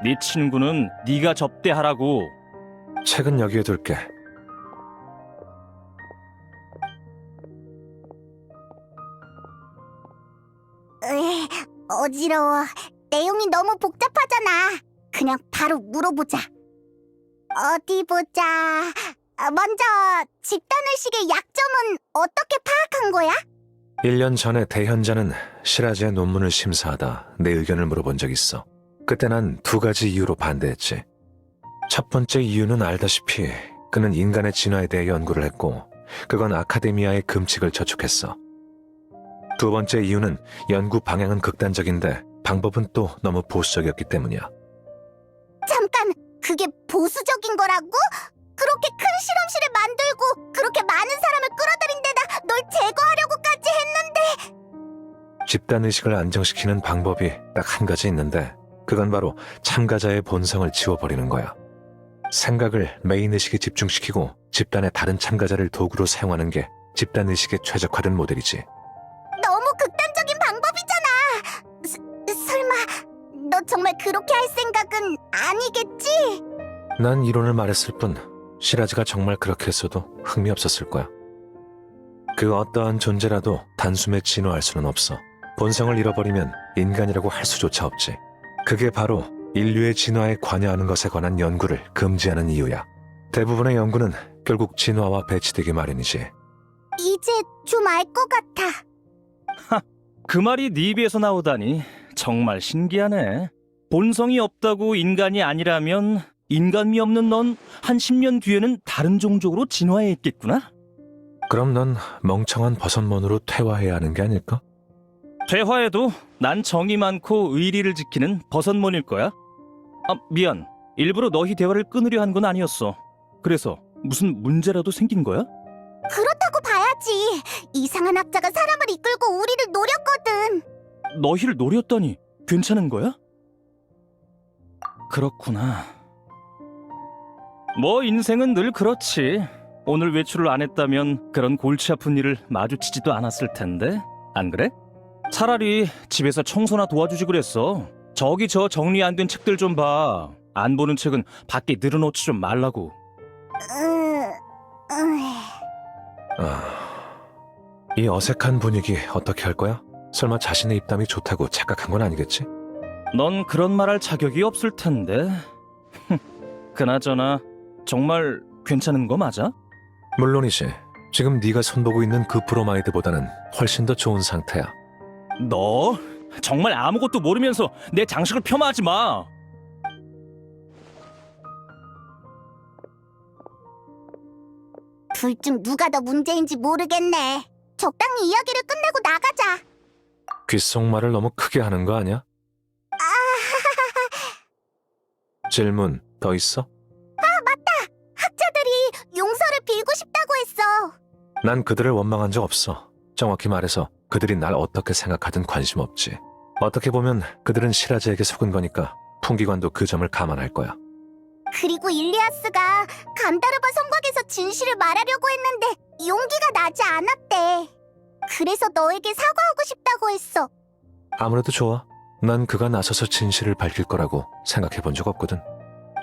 Speaker 8: 네 친구는 네가 접대하라고.
Speaker 10: 책은 여기에 둘게.
Speaker 7: 어지러워. 내용이 너무 복잡하잖아. 그냥 바로 물어보자. 어디 보자. 먼저 집단의식의 약점은 어떻게 파악한 거야?
Speaker 10: 1년 전에 대현자는 시라즈의 논문을 심사하다 내 의견을 물어본 적 있어. 그때 난 2가지 이유로 반대했지. 첫 번째 이유는 알다시피 그는 인간의 진화에 대해 연구를 했고 그건 아카데미아의 금칙을 저촉했어. 두 번째 이유는 연구 방향은 극단적인데 방법은 또 너무 보수적이었기 때문이야.
Speaker 7: 잠깐, 그게 보수적인 거라고? 그렇게 큰 실험실을 만들고 그렇게 많은 사람을 끌어들인 데다 널 제거하려고까지 했는데.
Speaker 10: 집단의식을 안정시키는 방법이 딱 한 가지 있는데 그건 바로 참가자의 본성을 지워버리는 거야. 생각을 메인의식에 집중시키고 집단의 다른 참가자를 도구로 사용하는 게 집단의식에 최적화된 모델이지.
Speaker 7: 너무 극단적인 방법이잖아. 설마 너 정말 그렇게 할 생각은 아니겠지?
Speaker 10: 난 이론을 말했을 뿐 시라즈가 정말 그렇게 했어도 흥미 없었을 거야. 그 어떠한 존재라도 단숨에 진화할 수는 없어. 본성을 잃어버리면 인간이라고 할 수조차 없지. 그게 바로 인류의 진화에 관여하는 것에 관한 연구를 금지하는 이유야. 대부분의 연구는 결국 진화와 배치되기 마련이지.
Speaker 7: 이제 좀 알 것 같아.
Speaker 8: 그 말이 네 입에서 나오다니 정말 신기하네. 본성이 없다고 인간이 아니라면 인간미 없는 넌 한 10년 뒤에는 다른 종족으로 진화해 있겠구나?
Speaker 10: 그럼 넌 멍청한 버섯몬으로 퇴화해야 하는 게 아닐까?
Speaker 8: 퇴화해도 난 정이 많고 의리를 지키는 버섯몬일 거야. 미안. 일부러 너희 대화를 끊으려 한 건 아니었어. 그래서 무슨 문제라도 생긴 거야?
Speaker 7: 그렇다고 봐야지. 이상한 학자가 사람을 이끌고 우리를 노렸거든.
Speaker 8: 너희를 노렸다니 괜찮은 거야? 그렇구나. 뭐 인생은 늘 그렇지. 오늘 외출을 안 했다면 그런 골치 아픈 일을 마주치지도 않았을 텐데. 안 그래? 차라리 집에서 청소나 도와주지 그랬어. 저기 저 정리 안 된 책들 좀 봐. 안 보는 책은 밖에 늘어놓지 좀 말라고.
Speaker 10: 이 어색한 분위기 어떻게 할 거야? 설마 자신의 입담이 좋다고 착각한 건 아니겠지?
Speaker 8: 넌 그런 말 할 자격이 없을 텐데. 그나저나 정말 괜찮은 거 맞아?
Speaker 10: 물론이지. 지금 네가 손보고 있는 그 브로마이드보다는 훨씬 더 좋은 상태야.
Speaker 8: 너 정말 아무것도 모르면서 내 장식을 폄하하지 마.
Speaker 7: 둘 중 누가 더 문제인지 모르겠네. 적당히 이야기를 끝내고 나가자.
Speaker 10: 귓속말을 너무 크게 하는 거 아니야? 질문 더 있어?
Speaker 7: 학자들이 용서를 빌고 싶다고 했어.
Speaker 10: 난 그들을 원망한 적 없어. 정확히 말해서 그들이 날 어떻게 생각하든 관심 없지. 어떻게 보면 그들은 시라즈에게 속은 거니까 풍기관도 그 점을 감안할 거야.
Speaker 7: 그리고 일리아스가 간다르바 성곽에서 진실을 말하려고 했는데 용기가 나지 않았대. 그래서 너에게 사과하고 싶다고 했어.
Speaker 10: 아무래도 좋아. 난 그가 나서서 진실을 밝힐 거라고 생각해 본 적 없거든.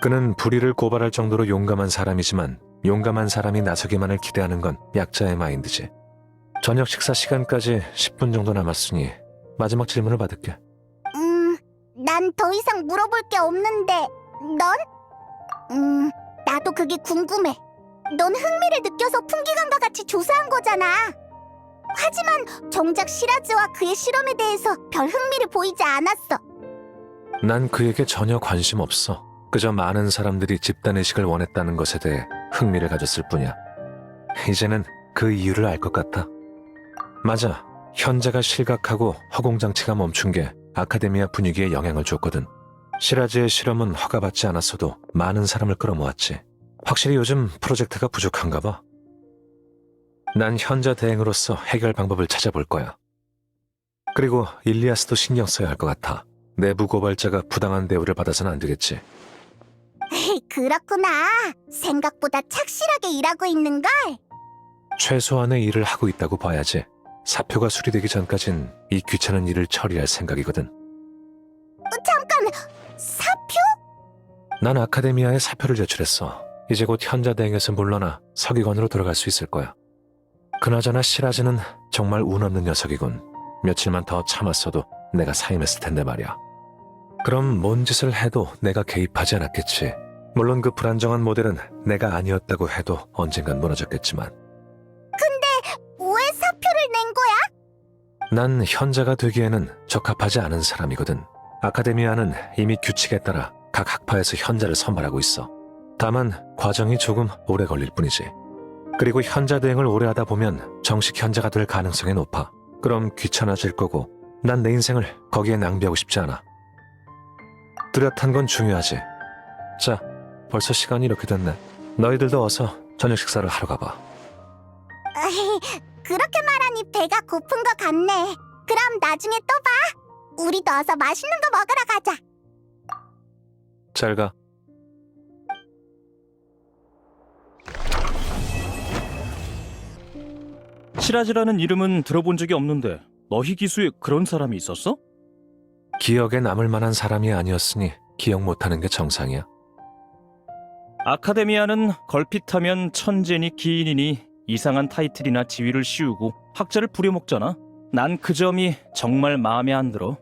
Speaker 10: 그는 불의를 고발할 정도로 용감한 사람이지만 용감한 사람이 나서기만을 기대하는 건 약자의 마인드지. 저녁 식사 시간까지 10분 정도 남았으니 마지막 질문을 받을게.
Speaker 7: 난 더 이상 물어볼 게 없는데 넌? 나도 그게 궁금해. 넌 흥미를 느껴서 풍기관과 같이 조사한 거잖아. 하지만 정작 시라즈와 그의 실험에 대해서 별 흥미를 보이지 않았어.
Speaker 10: 난 그에게 전혀 관심 없어. 그저 많은 사람들이 집단의식을 원했다는 것에 대해 흥미를 가졌을 뿐이야. 이제는 그 이유를 알 것 같아. 맞아. 현재가 실각하고 허공장치가 멈춘 게 아카데미아 분위기에 영향을 줬거든. 시라즈의 실험은 허가받지 않았어도 많은 사람을 끌어모았지. 확실히 요즘 프로젝트가 부족한가 봐. 난 현자 대행으로서 해결 방법을 찾아볼 거야. 그리고 일리아스도 신경 써야 할 것 같아. 내부 고발자가 부당한 대우를 받아서는 안 되겠지.
Speaker 7: 그렇구나. 생각보다 착실하게 일하고 있는걸?
Speaker 10: 최소한의 일을 하고 있다고 봐야지. 사표가 수리되기 전까진 이 귀찮은 일을 처리할 생각이거든.
Speaker 7: 잠깐! 사표?
Speaker 10: 난 아카데미아에 사표를 제출했어. 이제 곧 현자 대행에서 물러나 서기관으로 들어갈 수 있을 거야. 그나저나 시라즈는 정말 운 없는 녀석이군. 며칠만 더 참았어도 내가 사임했을 텐데 말이야. 그럼 뭔 짓을 해도 내가 개입하지 않았겠지. 물론 그 불안정한 모델은 내가 아니었다고 해도 언젠간 무너졌겠지만.
Speaker 7: 왜 사표를 낸 거야?
Speaker 10: 난 현자가 되기에는 적합하지 않은 사람이거든. 아카데미아는 이미 규칙에 따라 각 학파에서 현자를 선발하고 있어. 다만 과정이 조금 오래 걸릴 뿐이지. 그리고 현자 대행을 오래 하다 보면 정식 현자가 될 가능성이 높아. 그럼 귀찮아질 거고 난 내 인생을 거기에 낭비하고 싶지 않아. 뚜렷한 건 중요하지. 자, 벌써 시간이 이렇게 됐네. 너희들도 어서 저녁 식사를 하러 가봐.
Speaker 7: 그렇게 말하니 배가 고픈 것 같네. 그럼 나중에 또 봐. 우리도 어서 맛있는 거 먹으러 가자.
Speaker 10: 잘 가.
Speaker 8: 시라즈라는 이름은 들어본 적이 없는데 너희 기수에 그런 사람이 있었어?
Speaker 10: 기억에 남을 만한 사람이 아니었으니 기억 못하는 게 정상이야.
Speaker 8: 아카데미아는 걸핏하면 천재니 기인이니 이상한 타이틀이나 지위를 씌우고 학자를 부려먹잖아. 난 그 점이 정말 마음에 안 들어.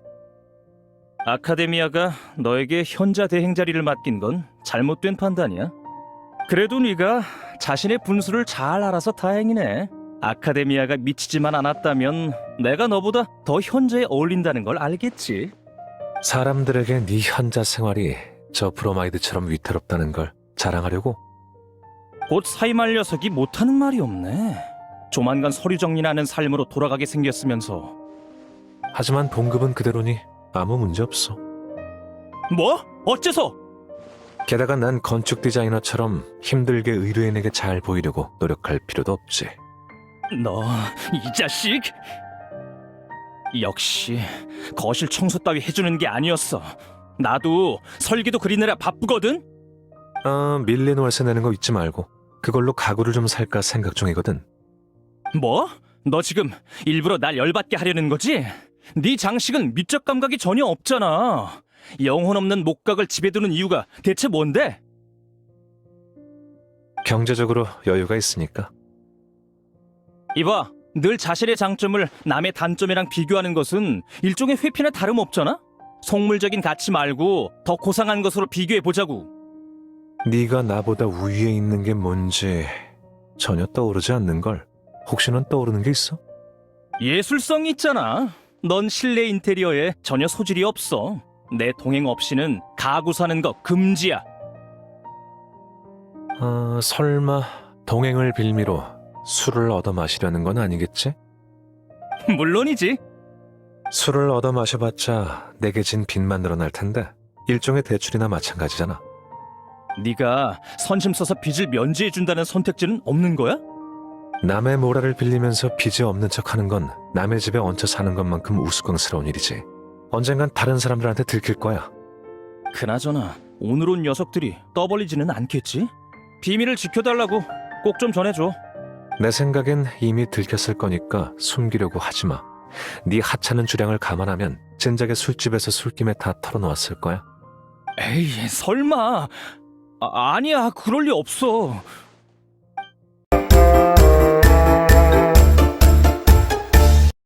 Speaker 8: 아카데미아가 너에게 현자 대행 자리를 맡긴 건 잘못된 판단이야. 그래도 네가 자신의 분수를 잘 알아서 다행이네. 아카데미아가 미치지만 않았다면 내가 너보다 더 현자에 어울린다는 걸 알겠지.
Speaker 10: 사람들에게 네 현자 생활이 저 브로마이드처럼 위태롭다는 걸 자랑하려고?
Speaker 8: 곧 사임할 녀석이 못하는 말이 없네. 조만간 서류 정리나는 삶으로 돌아가게 생겼으면서.
Speaker 10: 하지만 봉급은 그대로니 아무 문제 없어.
Speaker 8: 뭐? 어째서?
Speaker 10: 게다가 난 건축 디자이너처럼 힘들게 의뢰인에게 잘 보이려고 노력할 필요도 없지.
Speaker 8: 너, 이 자식! 역시 거실 청소 따위 해주는 게 아니었어. 나도 설계도 그리느라 바쁘거든?
Speaker 10: 밀린 월세 내는 거 잊지 말고 그걸로 가구를 좀 살까 생각 중이거든.
Speaker 12: 뭐? 너 지금 일부러 날 열받게 하려는 거지? 네 장식은 미적 감각이 전혀 없잖아. 영혼 없는 목각을 집에 두는 이유가 대체 뭔데?
Speaker 10: 경제적으로 여유가 있으니까.
Speaker 12: 이봐, 늘 자신의 장점을 남의 단점이랑 비교하는 것은 일종의 회피나 다름없잖아? 속물적인 가치 말고 더 고상한 것으로 비교해보자고.
Speaker 10: 네가 나보다 우위에 있는 게 뭔지 전혀 떠오르지 않는걸. 혹시는 떠오르는 게 있어?
Speaker 12: 예술성이 있잖아. 넌 실내 인테리어에 전혀 소질이 없어. 내 동행 없이는 가구 사는 거 금지야.
Speaker 10: 설마 동행을 빌미로 술을 얻어 마시려는 건 아니겠지?
Speaker 12: 물론이지.
Speaker 10: 술을 얻어 마셔봤자 내게 진 빚만 늘어날 텐데 일종의 대출이나 마찬가지잖아.
Speaker 12: 네가 선심 써서 빚을 면제해준다는 선택지는 없는 거야?
Speaker 10: 남의 모라를 빌리면서 빚이 없는 척하는 건 남의 집에 얹혀 사는 것만큼 우스꽝스러운 일이지. 언젠간 다른 사람들한테 들킬 거야.
Speaker 12: 그나저나 오늘 온 녀석들이 떠벌리지는 않겠지? 비밀을 지켜달라고 꼭 좀 전해줘.
Speaker 10: 내 생각엔 이미 들켰을 거니까 숨기려고 하지 마. 네 하찮은 주량을 감안하면 진작에 술집에서 술김에 다 털어놓았을 거야.
Speaker 12: 에이, 설마. 아니야, 그럴 리 없어.